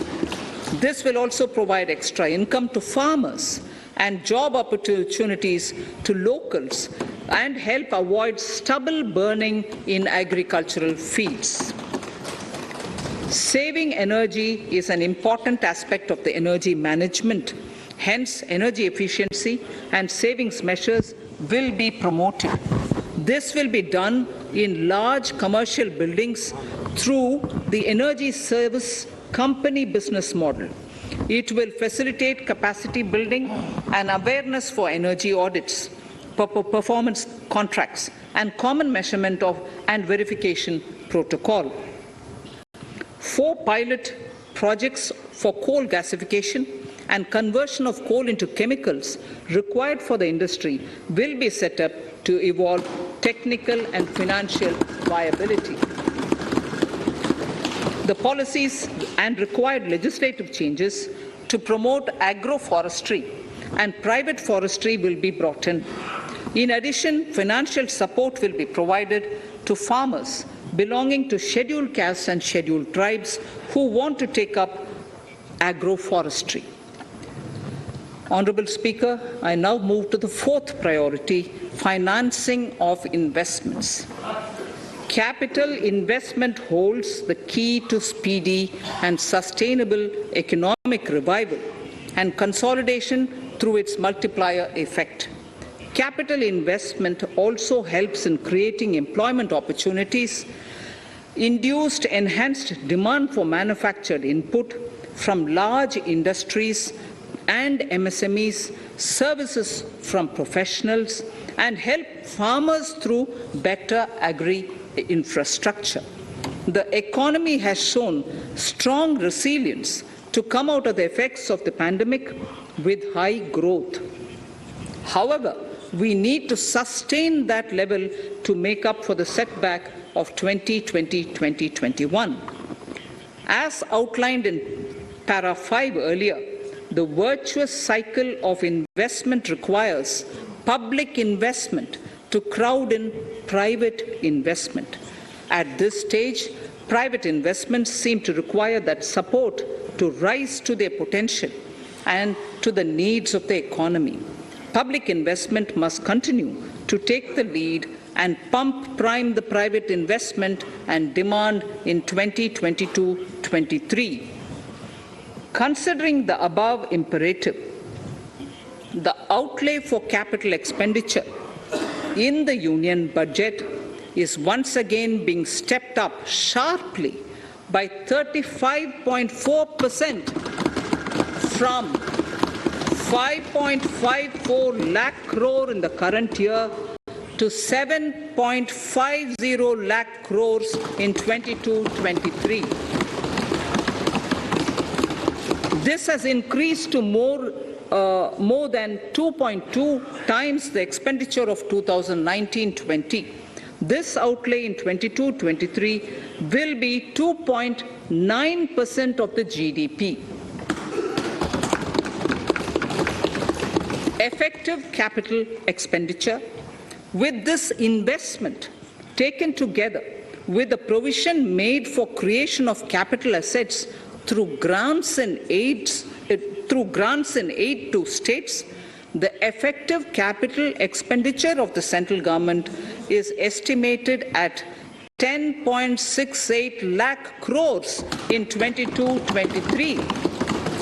This will also provide extra income to farmers and job opportunities to locals and help avoid stubble burning in agricultural fields. Saving energy is an important aspect of the energy management. Hence, energy efficiency and savings measures will be promoted. This will be done in large commercial buildings through the energy service company business model. It will facilitate capacity building and awareness for energy audits, performance contracts, and common measurement of and verification protocol. 4 pilot projects for coal gasification and conversion of coal into chemicals required for the industry will be set up to evolve technical and financial viability. The policies and required legislative changes to promote agroforestry and private forestry will be brought in. In addition, financial support will be provided to farmers belonging to scheduled castes and scheduled tribes who want to take up agroforestry. Honourable Speaker, I now move to the 4th priority, financing of investments. Capital investment holds the key to speedy and sustainable economic revival and consolidation through its multiplier effect. Capital investment also helps in creating employment opportunities, induced enhanced demand for manufactured input from large industries and MSMEs, services from professionals, and help farmers through better agri-infrastructure. The economy has shown strong resilience to come out of the effects of the pandemic with high growth. However, we need to sustain that level to make up for the setback of 2020-2021. As outlined in para 5 earlier, the virtuous cycle of investment requires public investment to crowd in private investment. At this stage, private investments seem to require that support to rise to their potential and to the needs of the economy. Public investment must continue to take the lead and prime the private investment and demand in 2022-23. Considering the above imperative, the outlay for capital expenditure in the Union budget is once again being stepped up sharply by 35.4% from 5.54 lakh crore in the current year to 7.50 lakh crores in 22-23. This has increased to more than 2.2 times the expenditure of 2019-20. This outlay in 22-23 will be 2.9% of the GDP. Effective capital expenditure. With this investment taken together with the provision made for creation of capital assets through grants and aid to states, the effective capital expenditure of the central government is estimated at 10.68 lakh crores in 22-23,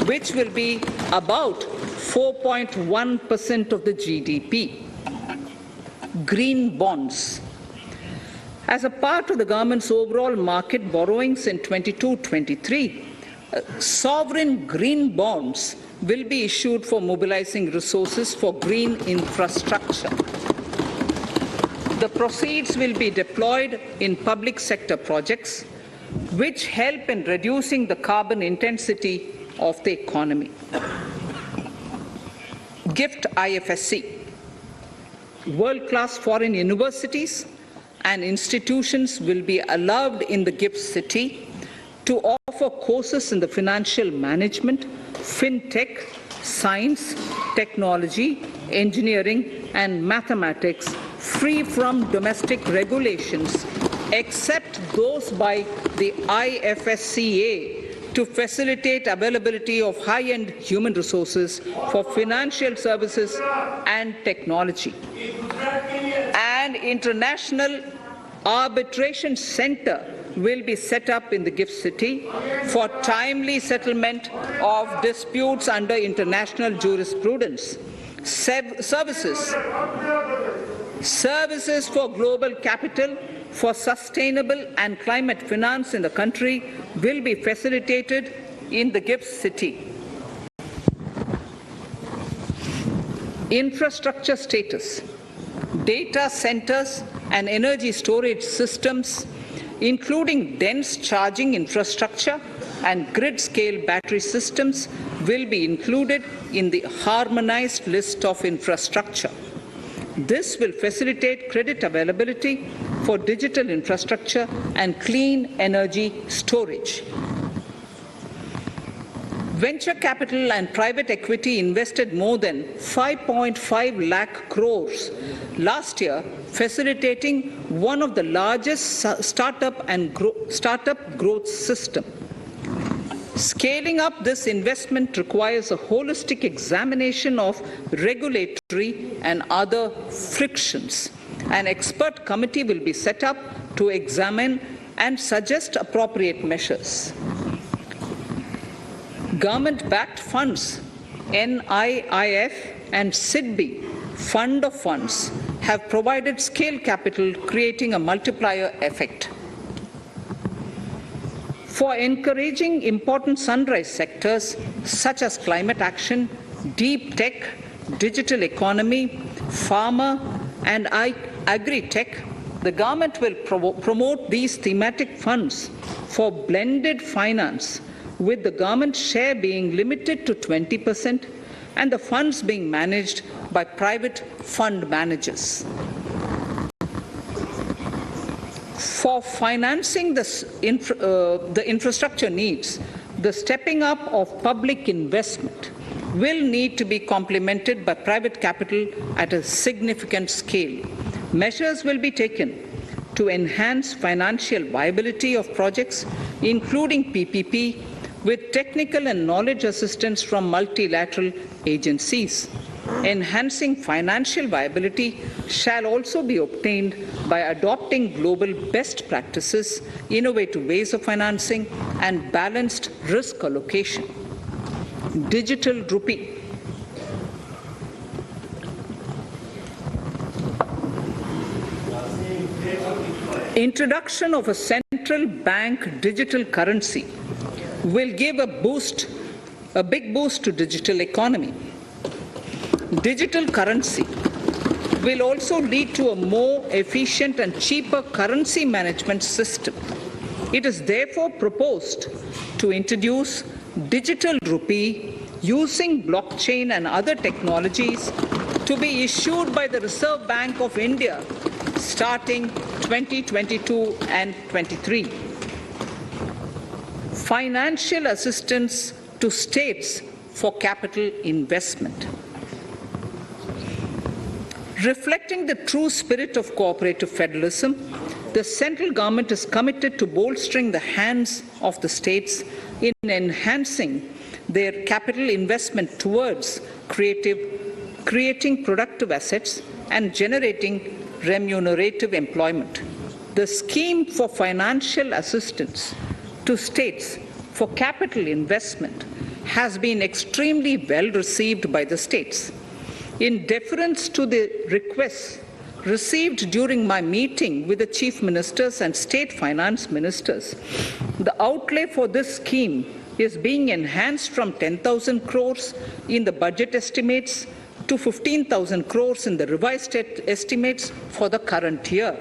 which will be about 4.1% of the GDP. Green bonds. As a part of the government's overall market borrowings in 22-23, sovereign green bonds will be issued for mobilizing resources for green infrastructure. The proceeds will be deployed in public sector projects which help in reducing the carbon intensity of the economy. Gift IFSC. World-class foreign universities and institutions will be allowed in the gift city to offer courses in the financial management, fintech, science, technology, engineering, and mathematics free from domestic regulations, except those by the IFSCA, to facilitate availability of high-end human resources for financial services and technology. An international arbitration center will be set up in the gift city for timely settlement of disputes under international jurisprudence. Services for global capital for sustainable and climate finance in the country will be facilitated in the gift city. Infrastructure status. Data centers and energy storage systems, including dense charging infrastructure and grid-scale battery systems, will be included in the harmonized list of infrastructure. This will facilitate credit availability for digital infrastructure and clean energy storage. Venture capital and private equity invested more than 5.5 lakh crores last year, facilitating one of the largest startup growth system. Scaling up this investment requires a holistic examination of regulatory and other frictions. An expert committee will be set up to examine and suggest appropriate measures. Government-backed funds, NIIF and SIDBI, Fund of Funds, have provided scale capital, creating a multiplier effect. For encouraging important sunrise sectors such as climate action, deep tech, digital economy, pharma, and agri-tech, the government will promote these thematic funds for blended finance, with the government share being limited to 20% and the funds being managed by private fund managers. For financing the infrastructure needs, the stepping up of public investment will need to be complemented by private capital at a significant scale. Measures will be taken to enhance financial viability of projects, including PPP, with technical and knowledge assistance from multilateral agencies. Enhancing financial viability shall also be obtained by adopting global best practices, innovative ways of financing, and balanced risk allocation. Digital rupee. Introduction of a central bank digital currency will give a big boost to digital economy. Digital currency will also lead to a more efficient and cheaper currency management system. It is therefore proposed to introduce digital rupee using blockchain and other technologies to be issued by the Reserve Bank of India starting 2022 and 23. Financial assistance to states for capital investment. Reflecting the true spirit of cooperative federalism, the central government is committed to bolstering the hands of the states in enhancing their capital investment towards creating productive assets and generating remunerative employment. The scheme for financial assistance to states for capital investment has been extremely well received by the states. In deference to the requests received during my meeting with the chief ministers and state finance ministers, the outlay for this scheme is being enhanced from 10,000 crores in the budget estimates to 15,000 crores in the revised estimates for the current year.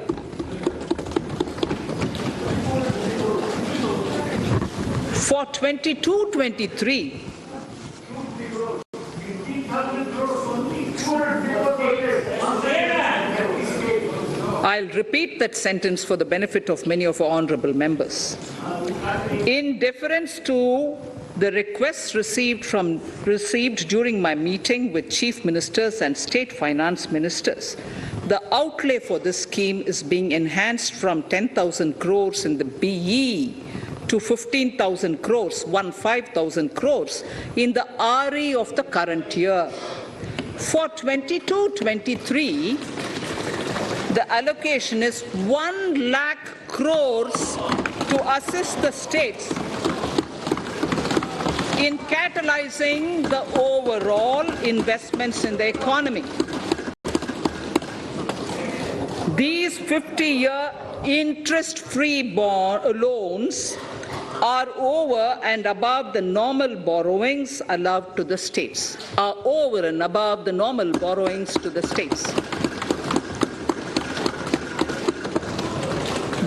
For 22-23, I'll repeat that sentence for the benefit of many of our honourable members. In deference to the requests received during my meeting with chief ministers and state finance ministers, the outlay for this scheme is being enhanced from 10,000 crores in the BE to 15,000 crores, 15,000 crores in the RE of the current year. For 22-23, the allocation is 1 lakh crores to assist the states in catalyzing the overall investments in the economy. These 50-year interest-free loans are over and above the normal borrowings allowed to the states,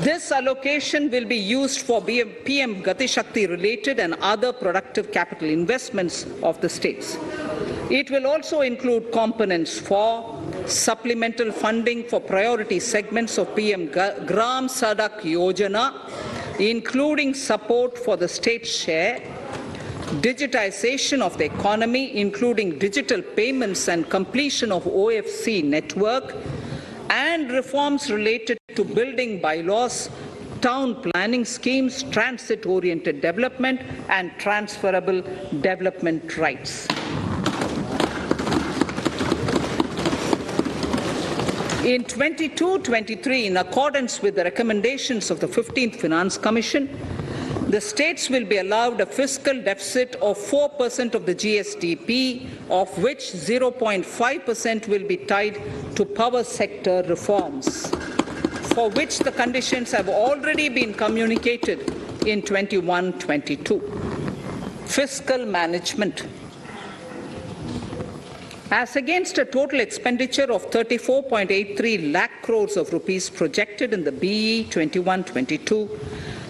This allocation will be used for PM Gati Shakti related and other productive capital investments of the states. It will also include components for supplemental funding for priority segments of PM Gram Sadak Yojana, including support for the state share, digitization of the economy, including digital payments and completion of OFC network, and reforms related to building bylaws, town planning schemes, transit-oriented development, and transferable development rights. In 22-23, in accordance with the recommendations of the 15th Finance Commission, the states will be allowed a fiscal deficit of 4% of the GSDP, of which 0.5% will be tied to power sector reforms, for which the conditions have already been communicated in 21-22. Fiscal management. As against a total expenditure of 34.83 lakh crores of rupees projected in the BE 21-22,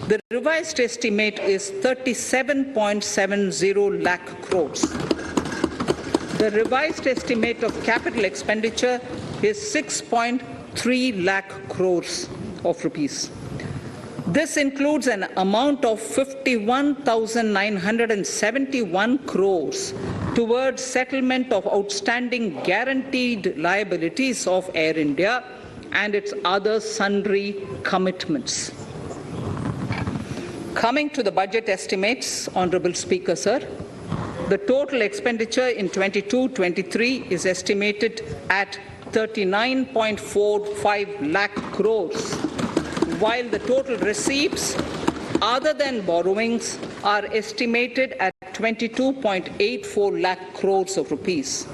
the revised estimate is 37.70 lakh crores. The revised estimate of capital expenditure is 6.3 lakh crores of rupees. This includes an amount of 51,971 crores towards settlement of outstanding guaranteed liabilities of Air India and its other sundry commitments. Coming to the budget estimates, Honourable Speaker, sir, the total expenditure in 22-23 is estimated at 39.45 lakh crores, while the total receipts other than borrowings are estimated at 22.84 lakh crores of rupees.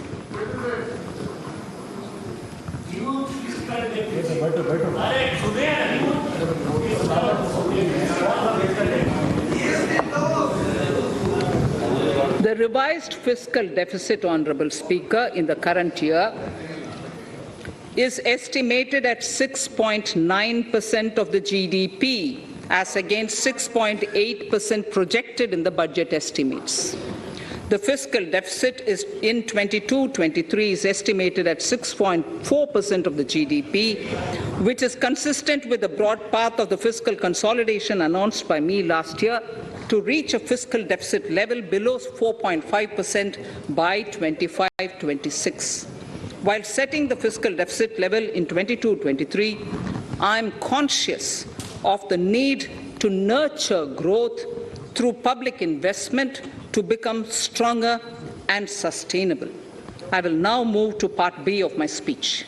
The revised fiscal deficit, Honourable Speaker, in the current year is estimated at 6.9% of the GDP, as against 6.8% projected in the budget estimates. The fiscal deficit is in 22-23 is estimated at 6.4% of the GDP, which is consistent with the broad path of the fiscal consolidation announced by me last year to reach a fiscal deficit level below 4.5% by 25-26. While setting the fiscal deficit level in 22-23, I am conscious of the need to nurture growth through public investment to become stronger and sustainable. I will now move to part B of my speech.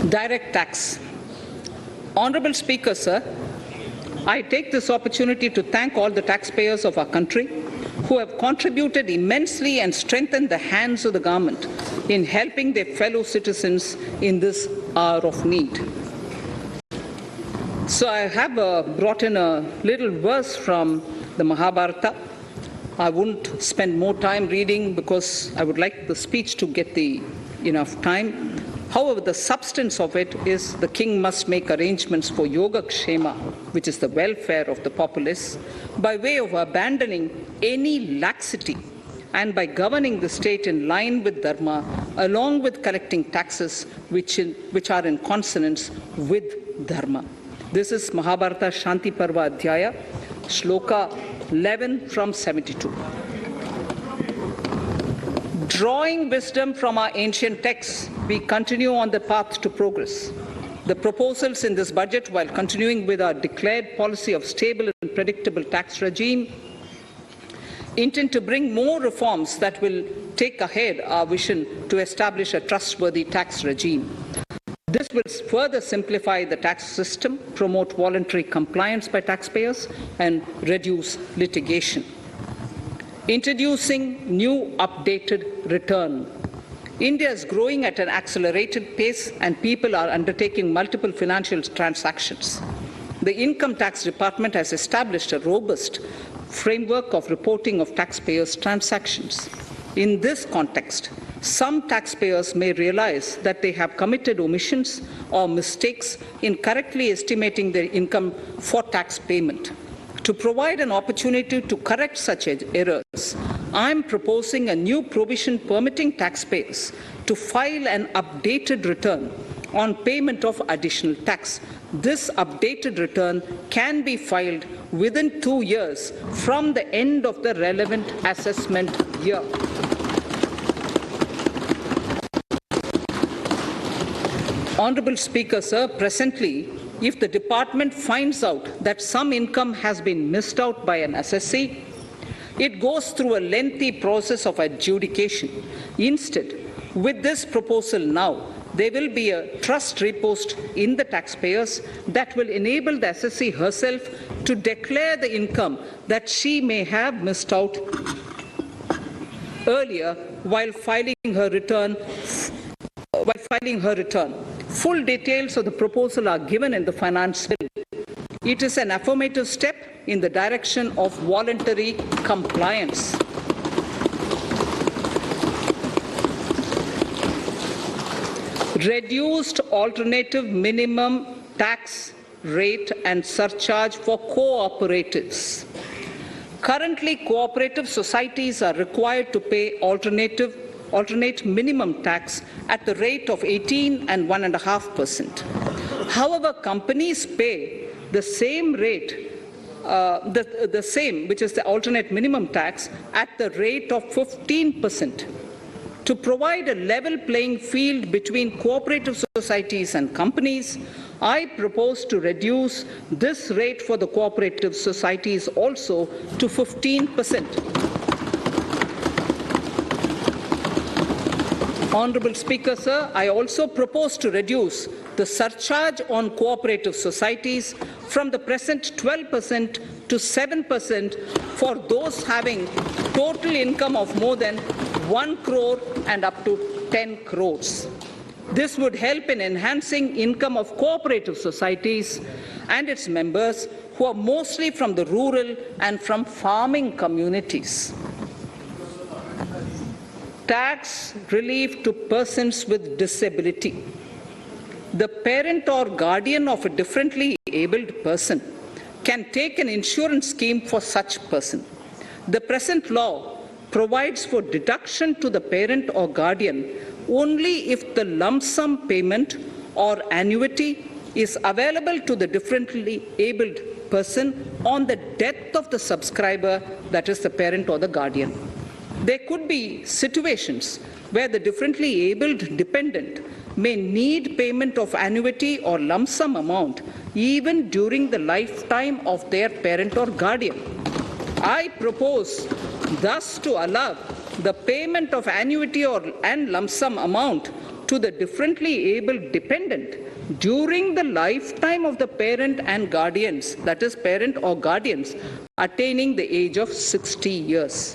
Direct tax. Honorable Speaker, sir, I take this opportunity to thank all the taxpayers of our country who have contributed immensely and strengthened the hands of the government in helping their fellow citizens in this hour of need. So I have brought in a little verse from the Mahabharata. I won't spend more time reading because I would like the speech to get enough time. However, the substance of it is the king must make arrangements for yoga kshema, which is the welfare of the populace, by way of abandoning any laxity and by governing the state in line with dharma, along with collecting taxes which are in consonance with dharma. This is Mahabharata Shanti Parva Adhyaya, Shloka 11 from 72. Drawing wisdom from our ancient texts, we continue on the path to progress. The proposals in this budget, while continuing with our declared policy of stable and predictable tax regime, intend to bring more reforms that will take ahead our vision to establish a trustworthy tax regime. This will further simplify the tax system, promote voluntary compliance by taxpayers, and reduce litigation. Introducing new updated return. India is growing at an accelerated pace and people are undertaking multiple financial transactions. The Income Tax Department has established a robust framework of reporting of taxpayers' transactions. In this context, some taxpayers may realize that they have committed omissions or mistakes in correctly estimating their income for tax payment. To provide an opportunity to correct such errors, I am proposing a new provision permitting taxpayers to file an updated return on payment of additional tax. This updated return can be filed within 2 years from the end of the relevant assessment year. Honorable Speaker, sir, presently, if the department finds out that some income has been missed out by an assessee, it goes through a lengthy process of adjudication. Instead, with this proposal now, there will be a trust repost in the taxpayers that will enable the assessee herself to declare the income that she may have missed out earlier while filing her return. Full details of the proposal are given in the finance bill. It is an affirmative step in the direction of voluntary compliance. Reduced alternative minimum tax rate and surcharge for co-operatives. Currently, cooperative societies are required to pay alternate minimum tax at the rate of 18 and 1.5%. However, companies pay the same rate, the same, which is the alternate minimum tax, at the rate of 15%. To provide a level playing field between cooperative societies and companies, I propose to reduce this rate for the cooperative societies also to 15%. Honourable Speaker, sir, I also propose to reduce the surcharge on cooperative societies from the present 12% to 7% for those having total income of more than 1 crore and up to 10 crores. This would help in enhancing income of cooperative societies and its members who are mostly from the rural and from farming communities. tax relief to persons with disability. The parent or guardian of a differently abled person can take an insurance scheme for such person. The present law provides for deduction to the parent or guardian only if the lump sum payment or annuity is available to the differently abled person on the death of the subscriber, that is the parent or the guardian. There could be situations where the differently abled dependent may need payment of annuity or lump sum amount even during the lifetime of their parent or guardian. I propose thus to allow the payment of annuity and lump sum amount to the differently abled dependent during the lifetime of the parent and guardians, that is parent or guardians, attaining the age of 60 years.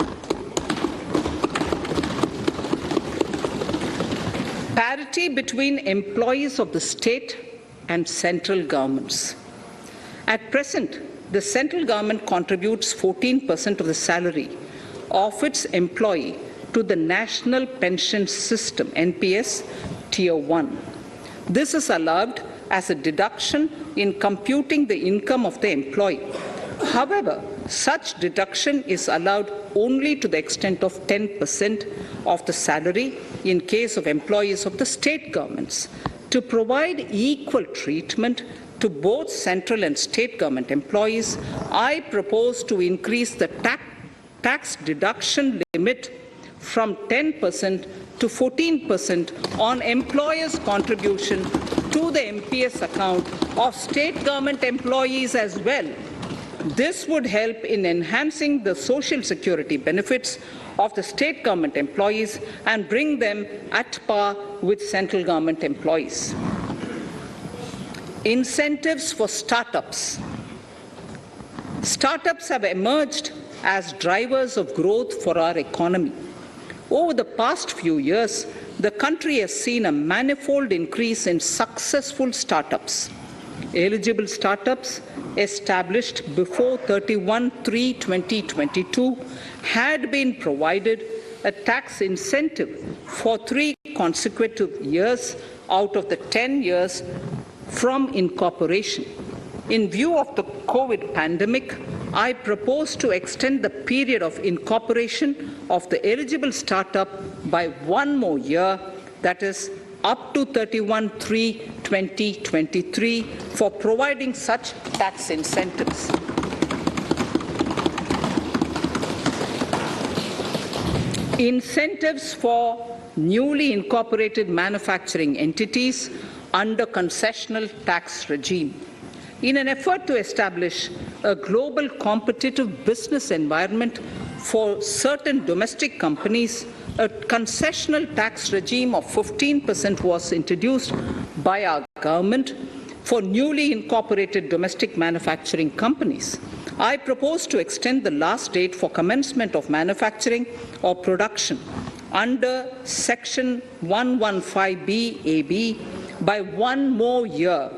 Parity between employees of the state and central governments. At present, the central government contributes 14% of the salary of its employee to the National Pension System, NPS, Tier 1. This is allowed as a deduction in computing the income of the employee. However, such deduction is allowed only to the extent of 10% of the salary in case of employees of the state governments. To provide equal treatment to both central and state government employees, I propose to increase the tax deduction limit from 10% to 14% on employers' contribution to the MPS account of state government employees as well. This would help in enhancing the social security benefits of the state government employees and bring them at par with central government employees. Incentives for startups. Startups have emerged as drivers of growth for our economy. Over the past few years, the country has seen a manifold increase in successful startups. Eligible startups established before 31/3/2022 had been provided a tax incentive for 3 consecutive years out of the 10 years from incorporation. In view of the COVID pandemic, I propose to extend the period of incorporation of the eligible startup by 1 more year, that is, up to 31/3/2023 for providing such tax incentives. Incentives for newly incorporated manufacturing entities under concessional tax regime. In an effort to establish a global competitive business environment for certain domestic companies, a concessional tax regime of 15% was introduced by our government for newly incorporated domestic manufacturing companies. I propose to extend the last date for commencement of manufacturing or production under Section 115B(ab) by 1 more year,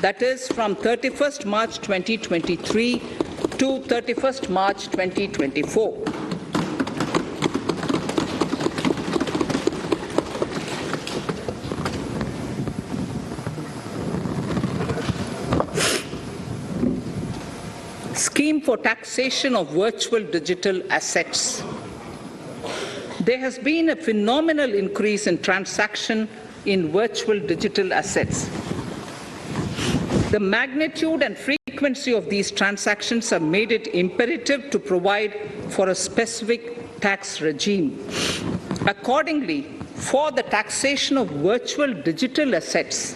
that is from 31st March 2023 to 31st March 2024. Scheme for taxation of virtual digital assets. There has been a phenomenal increase in transaction in virtual digital assets. The magnitude and frequency of these transactions have made it imperative to provide for a specific tax regime. Accordingly, for the taxation of virtual digital assets,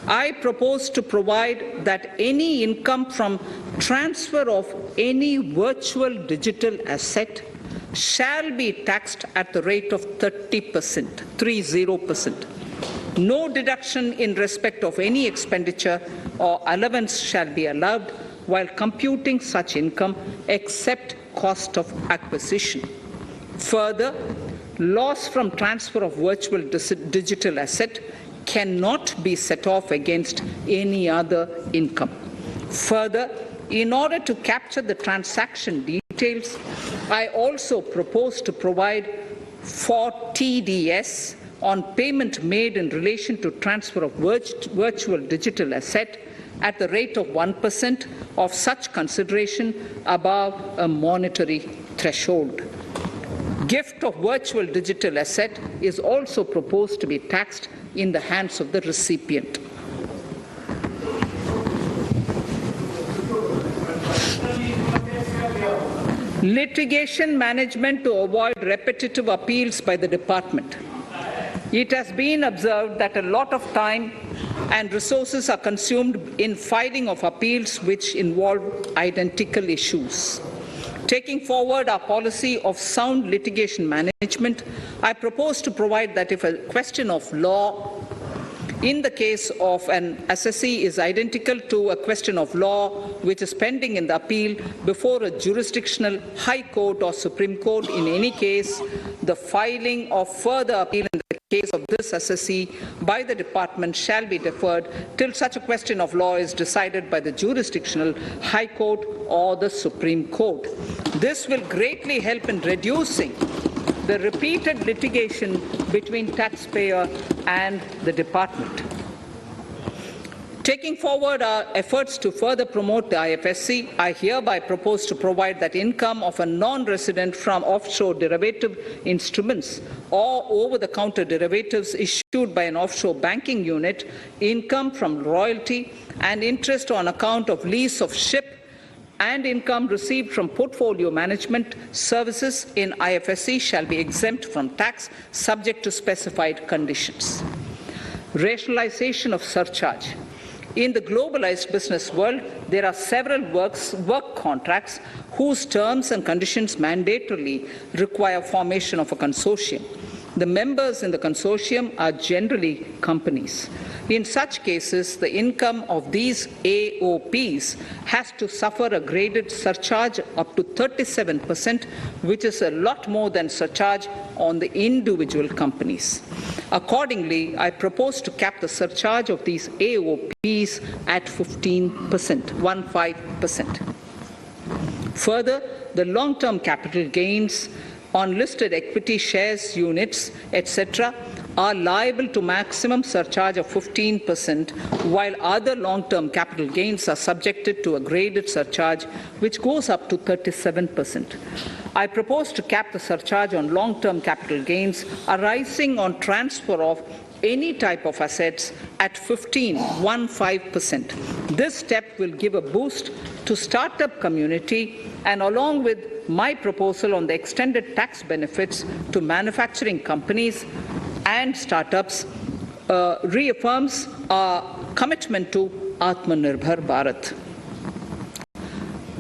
I propose to provide that any income from transfer of any virtual digital asset shall be taxed at the rate of 30%. No deduction in respect of any expenditure or allowance shall be allowed while computing such income except cost of acquisition. Further, loss from transfer of virtual digital asset cannot be set off against any other income. Further, in order to capture the transaction details, I also propose to provide for TDS on payment made in relation to transfer of virtual digital asset at the rate of 1% of such consideration above a monetary threshold. Gift of virtual digital asset is also proposed to be taxed in the hands of the recipient. Litigation management to avoid repetitive appeals by the department. It has been observed that a lot of time and resources are consumed in filing of appeals which involve identical issues. Taking forward our policy of sound litigation management, I propose to provide that if a question of law in the case of an assessee is identical to a question of law which is pending in the appeal before a jurisdictional high court or Supreme Court, in any case, the filing of further appeal in the case of this assessee by the department shall be deferred till such a question of law is decided by the jurisdictional high court or the Supreme Court. This will greatly help in reducing the repeated litigation between taxpayer and the department. Taking forward our efforts to further promote the IFSC, I hereby propose to provide that income of a non-resident from offshore derivative instruments or over-the-counter derivatives issued by an offshore banking unit, income from royalty and interest on account of lease of ship, and income received from portfolio management services in IFSC shall be exempt from tax subject to specified conditions. Rationalization of surcharge. In the globalized business world, there are several work contracts whose terms and conditions mandatorily require formation of a consortium. The members in the consortium are generally companies. In such cases, the income of these AOPs has to suffer a graded surcharge up to 37%, which is a lot more than surcharge on the individual companies. Accordingly, I propose to cap the surcharge of these AOPs at 15%. Further, the long-term capital gains on listed equity shares, units, etc., are liable to maximum surcharge of 15%, while other long-term capital gains are subjected to a graded surcharge which goes up to 37%. I propose to cap the surcharge on long-term capital gains arising on transfer of any type of assets at 15%. This step will give a boost to startup community, and along with my proposal on the extended tax benefits to manufacturing companies and startups, reaffirms our commitment to Atmanirbhar Bharat.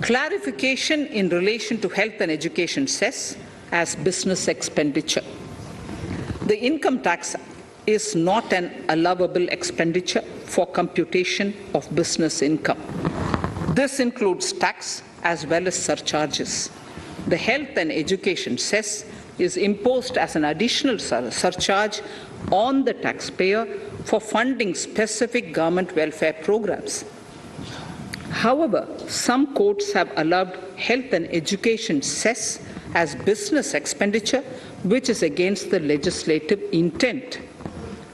Clarification in relation to health and education cess as business expenditure. The income tax is not an allowable expenditure for computation of business income. This includes tax as well as surcharges. The health and education cess is imposed as an additional surcharge on the taxpayer for funding specific government welfare programs. However, some courts have allowed health and education cess as business expenditure, which is against the legislative intent.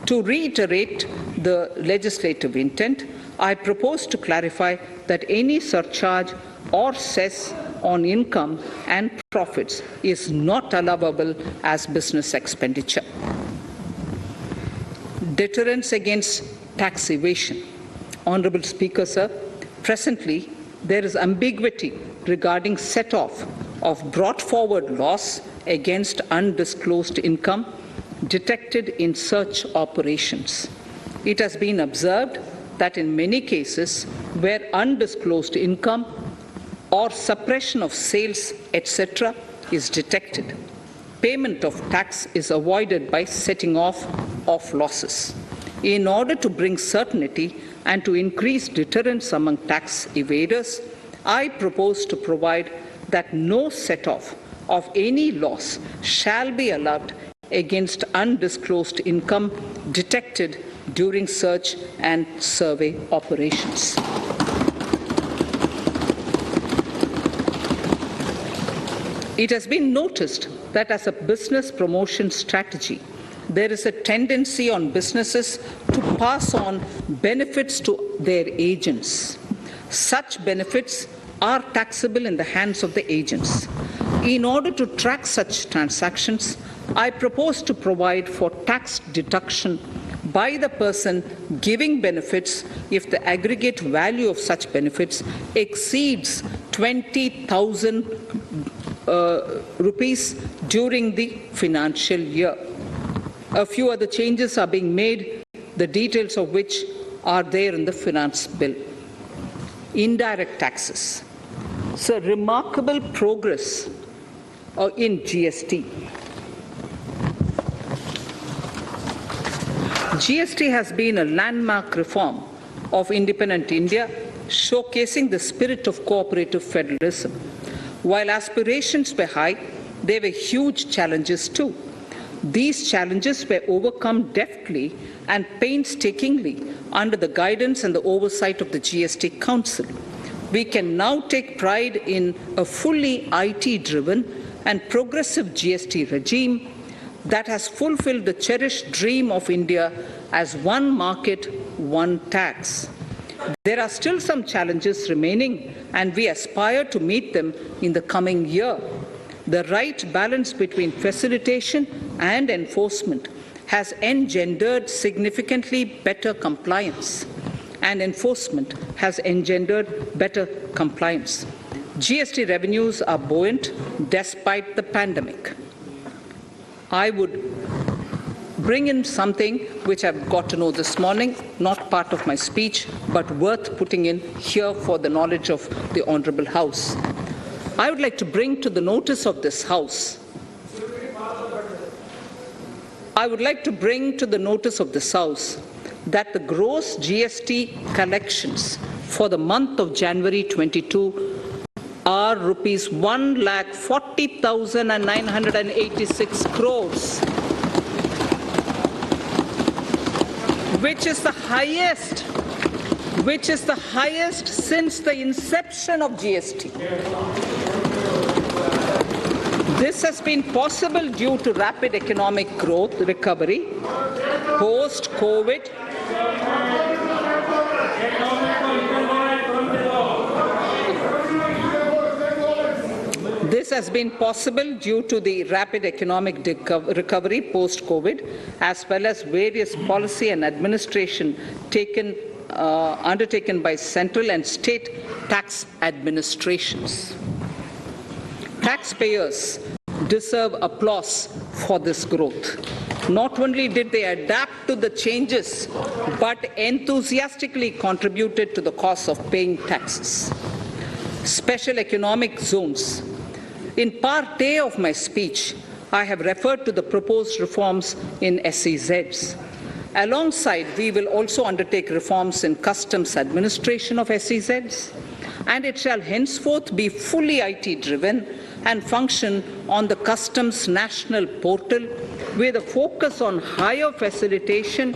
To reiterate the legislative intent, I propose to clarify that any surcharge or cess on income and profits is not allowable as business expenditure. Deterrence against tax evasion. Honourable Speaker, sir, presently there is ambiguity regarding set-off of brought forward loss against undisclosed income detected in search operations. It has been observed that in many cases where undisclosed income or suppression of sales, etc., is detected, payment of tax is avoided by setting off of losses. In order to bring certainty and to increase deterrence among tax evaders, I propose to provide that no set-off of any loss shall be allowed against undisclosed income detected during search and survey operations. It has been noticed that as a business promotion strategy, there is a tendency on businesses to pass on benefits to their agents. Such benefits are taxable in the hands of the agents. In order to track such transactions, I propose to provide for tax deduction by the person giving benefits if the aggregate value of such benefits exceeds 20,000 rupees during the financial year. A few other changes are being made, the details of which are there in the finance bill. Indirect taxes. So remarkable progress in GST. GST has been a landmark reform of independent India, showcasing the spirit of cooperative federalism. While aspirations were high, there were huge challenges too. These challenges were overcome deftly and painstakingly under the guidance and the oversight of the GST Council. We can now take pride in a fully IT-driven and progressive GST regime that has fulfilled the cherished dream of India as one market, one tax. There are still some challenges remaining, and we aspire to meet them in the coming year. The right balance between facilitation and enforcement has engendered significantly better compliance, and enforcement has engendered better compliance. GST revenues are buoyant despite the pandemic. I would bring in something which I've got to know this morning, not part of my speech, but worth putting in here for the knowledge of the Honourable House. I would like to bring to the notice of this House that the gross GST collections for the month of January 22 are rupees 1,40,986 crores, which is the highest since the inception of GST. This has been possible due to rapid economic growth, recovery, post-COVID, This has been possible due to the rapid economic recovery post-COVID, as well as various policy and administration undertaken by central and state tax administrations. Taxpayers deserve applause for this growth. Not only did they adapt to the changes, but enthusiastically contributed to the cost of paying taxes. Special economic zones. In Part A of my speech, I have referred to the proposed reforms in SEZs. Alongside, we will also undertake reforms in customs administration of SEZs, and it shall henceforth be fully IT-driven and function on the customs national portal with a focus on higher facilitation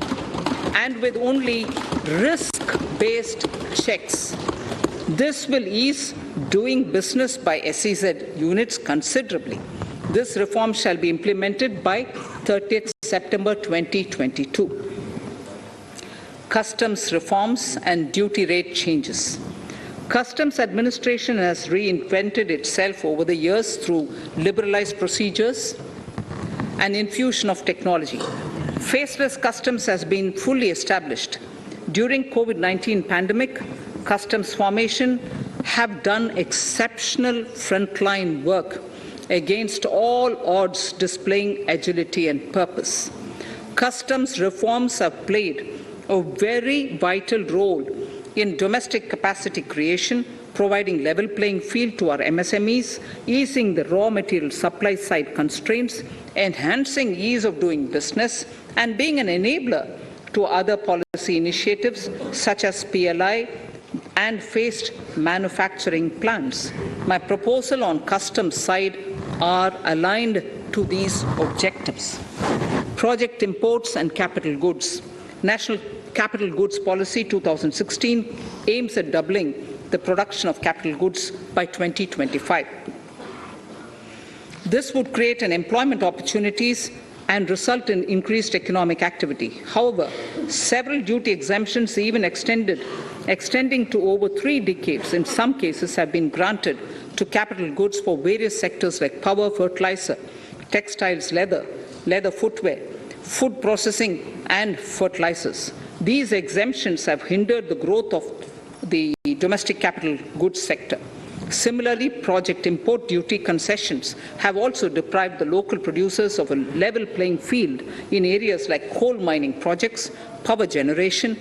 and with only risk-based checks. This will ease doing business by SEZ units considerably. This reform shall be implemented by 30th September 2022. Customs reforms and duty rate changes. Customs administration has reinvented itself over the years through liberalized procedures and infusion of technology. Faceless customs has been fully established. During COVID-19 pandemic, customs formation have done exceptional frontline work against all odds, displaying agility and purpose. Customs reforms have played a very vital role in domestic capacity creation, providing level playing field to our MSMEs, easing the raw material supply side constraints, enhancing ease of doing business, and being an enabler to other policy initiatives such as PLI and phased manufacturing plans. My proposal on customs side are aligned to these objectives. Project imports and capital goods. National Capital Goods Policy 2016 aims at doubling the production of capital goods by 2025. This would create an employment opportunities and result in increased economic activity. However, several duty exemptions, even extending to over 3 decades, in some cases have been granted to capital goods for various sectors like power, fertilizer, textiles, leather footwear, food processing, and fertilizers. These exemptions have hindered the growth of the domestic capital goods sector. Similarly, project import duty concessions have also deprived the local producers of a level playing field in areas like coal mining projects, power generation,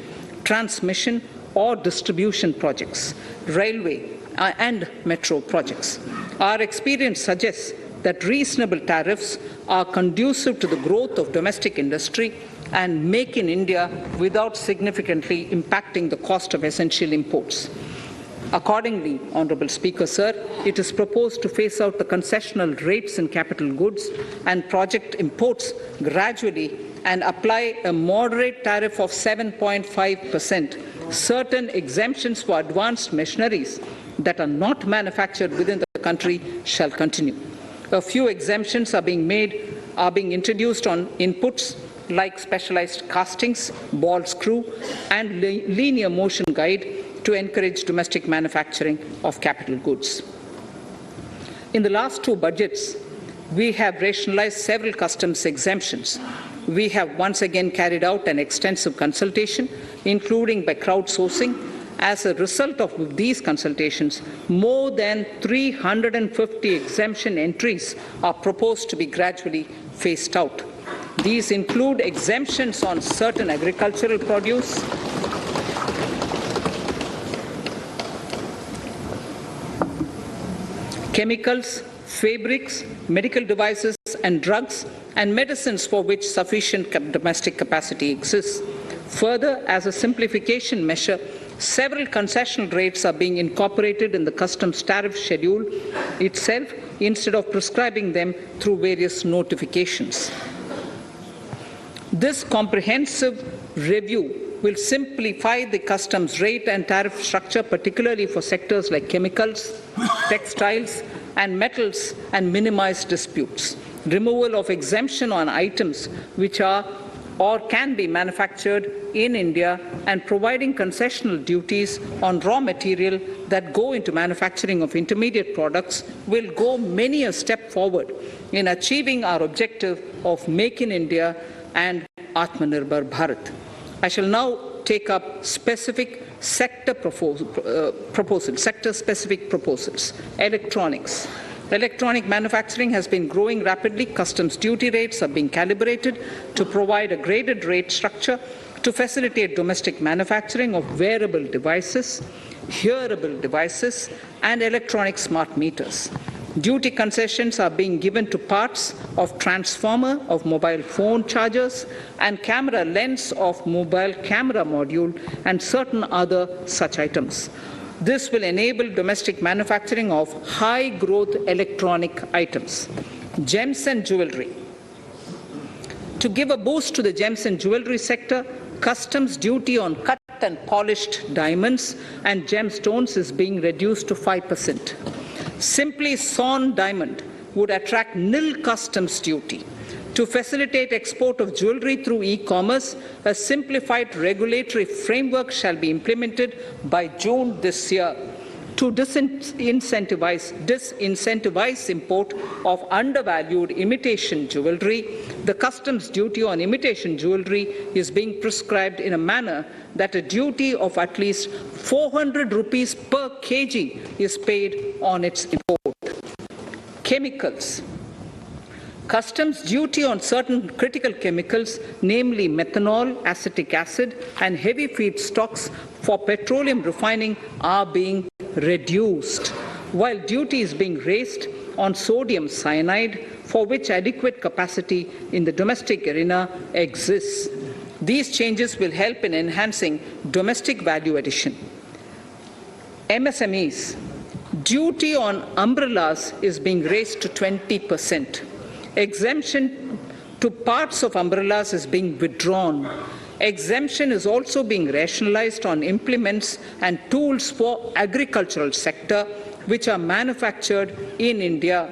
transmission or distribution projects, railway and metro projects. Our experience suggests that reasonable tariffs are conducive to the growth of domestic industry and make in India without significantly impacting the cost of essential imports. Accordingly, Honourable Speaker, Sir, it is proposed to phase out the concessional rates in capital goods and project imports gradually and apply a moderate tariff of 7.5%. Certain exemptions for advanced machineries that are not manufactured within the country shall continue. A few exemptions are being introduced on inputs like specialized castings, ball screw, and linear motion guide to encourage domestic manufacturing of capital goods. In the last 2 budgets, we have rationalized several customs exemptions. We have once again carried out an extensive consultation, including by crowdsourcing. As a result of these consultations, more than 350 exemption entries are proposed to be gradually phased out. These include exemptions on certain agricultural produce, chemicals, fabrics, medical devices and drugs, and medicines for which sufficient domestic capacity exists. Further, as a simplification measure, several concessional rates are being incorporated in the customs tariff schedule itself instead of prescribing them through various notifications. This comprehensive review will simplify the customs rate and tariff structure, particularly for sectors like chemicals, textiles, and metals, and minimize disputes. Removal of exemption on items which are or can be manufactured in India and providing concessional duties on raw material that go into manufacturing of intermediate products will go many a step forward in achieving our objective of Make in India and Atmanirbhar Bharat. I shall now take up specific sector-specific proposals. Electronics. Electronic manufacturing has been growing rapidly. Customs duty rates are being calibrated to provide a graded rate structure to facilitate domestic manufacturing of wearable devices, hearable devices, and electronic smart meters. Duty concessions are being given to parts of transformer of mobile phone chargers and camera lens of mobile camera module and certain other such items. This will enable domestic manufacturing of high-growth electronic items. Gems and jewelry. To give a boost to the gems and jewelry sector, customs duty on cut and polished diamonds and gemstones is being reduced to 5%. Simply sawn diamond would attract nil customs duty. To facilitate export of jewelry through e-commerce, a simplified regulatory framework shall be implemented by June this year. To disincentivize import of undervalued imitation jewelry, the customs duty on imitation jewelry is being prescribed in a manner that a duty of at least 400 rupees per kg is paid on its import. Chemicals. Customs duty on certain critical chemicals, namely methanol, acetic acid, and heavy feedstocks for petroleum refining are being reduced, while duty is being raised on sodium cyanide, for which adequate capacity in the domestic arena exists. These changes will help in enhancing domestic value addition. MSMEs. Duty on umbrellas is being raised to 20%. Exemption to parts of umbrellas is being withdrawn. Exemption is also being rationalized on implements and tools for agricultural sector which are manufactured in India.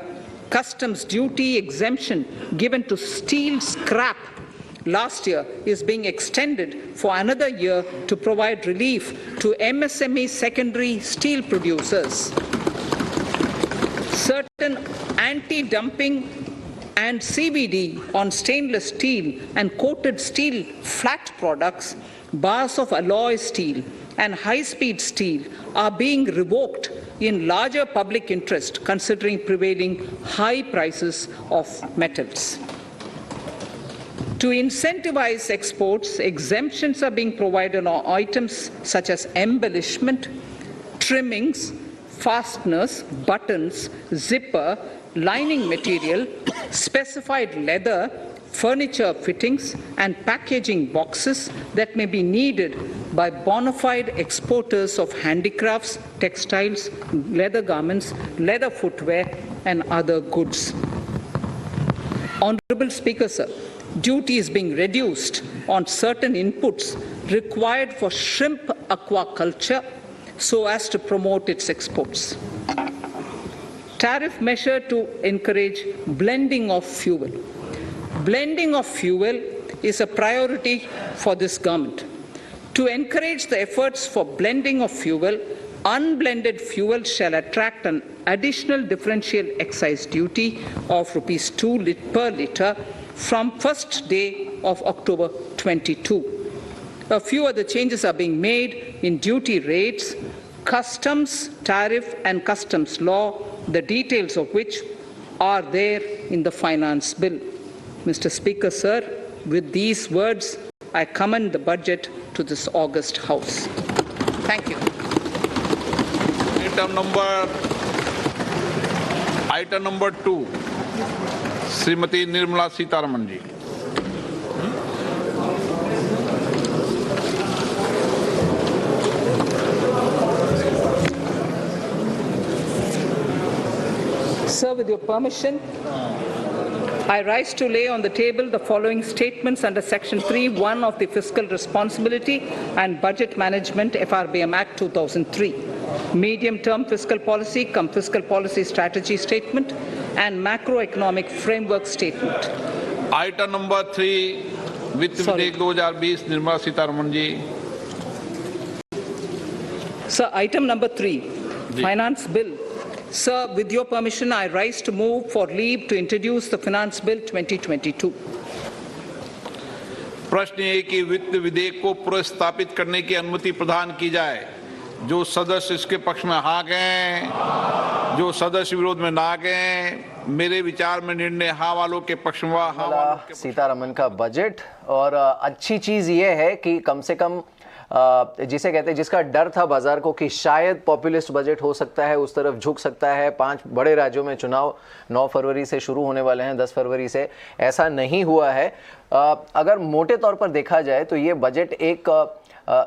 customs duty exemption given to steel scrap last year is being extended for another year to provide relief to MSME secondary steel producers. Certain anti-dumping and CVD on stainless steel and coated steel flat products, bars of alloy steel and high-speed steel are being revoked in larger public interest considering prevailing high prices of metals. To incentivize exports, exemptions are being provided on items such as embellishment, trimmings, fasteners, buttons, zipper, lining material, specified leather, furniture fittings, and packaging boxes that may be needed by bona fide exporters of handicrafts, textiles, leather garments, leather footwear, and other goods. Honorable Speaker, sir, duty is being reduced on certain inputs required for shrimp aquaculture so as to promote its exports. Tariff measure to encourage blending of fuel. Blending of fuel is a priority for this government. To encourage the efforts for blending of fuel, unblended fuel shall attract an additional differential excise duty of ₹2 per litre from first day of October 22. A few other changes are being made in duty rates, customs, tariff and customs law, the details of which are there in the finance bill. Mr. Speaker, sir, with these words, I commend the budget to this august House. Thank you. Item number 2, Srimati Nirmala Sitharaman ji. Sir, with your permission, I rise to lay on the table the following statements under Section 3(1) of the Fiscal Responsibility and Budget Management FRBM Act 2003. Medium-term fiscal policy cum fiscal policy strategy statement and macroeconomic framework statement. Item number 3, Vitt Videk 2020, Nirmala Sitharaman ji. Sir, item number 3, Finance Bill. Sir, with your permission, I rise to move for leave to introduce the Finance Bill 2022. प्रश्न ये कि वित्त विधेयक को पुनर्स्थापित करने की अनुमति प्रदान की जाए। जो सदस्य इसके पक्ष में हाँ गए, जो सदस्य विरोध में ना गए, मेरे विचार में निर्णय हाँ वालों के पक्ष में हाँ वालों के सीतारमन का बजट। और अच्छी चीज ये है कि कम से कम जिसे कहते हैं जिसका डर था बाजार को कि शायद पॉपुलिस्ट बजट हो सकता है, उस तरफ झुक सकता है। 5 बड़े राज्यों में चुनाव 9 फरवरी से शुरू होने वाले हैं, 10 फरवरी से, ऐसा नहीं हुआ है। अगर मोटे तौर पर देखा जाए तो ये बजट एक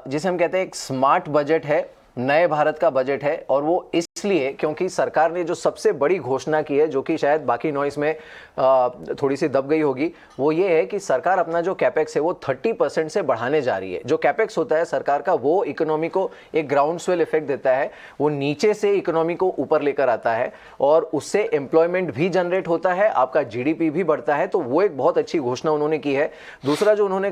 जिसे हम कहते हैं एक स्मार्ट बजट है, नए भारत का बजट है। और वो इसलिए क्योंकि सरकार ने जो सबसे बड़ी घोषणा की है, जो कि शायद बाकी नॉइस में थोड़ी सी दब गई होगी, वो ये है कि सरकार अपना जो कैपेक्स है वो 30% से बढ़ाने जा रही है। जो कैपेक्स होता है सरकार का, वो इकोनॉमी को एक ग्राउंड स्वेल इफेक्ट देता है, वो नीचे से इकोनॉमी को ऊपर लेकर आता है और उससे एम्प्लॉयमेंट भी जनरेट होता है, आपका GDP भी बढ़ता है। तो वो एक बहुत अच्छी घोषणा उन्होंने की है। दूसरा जो उन्होंने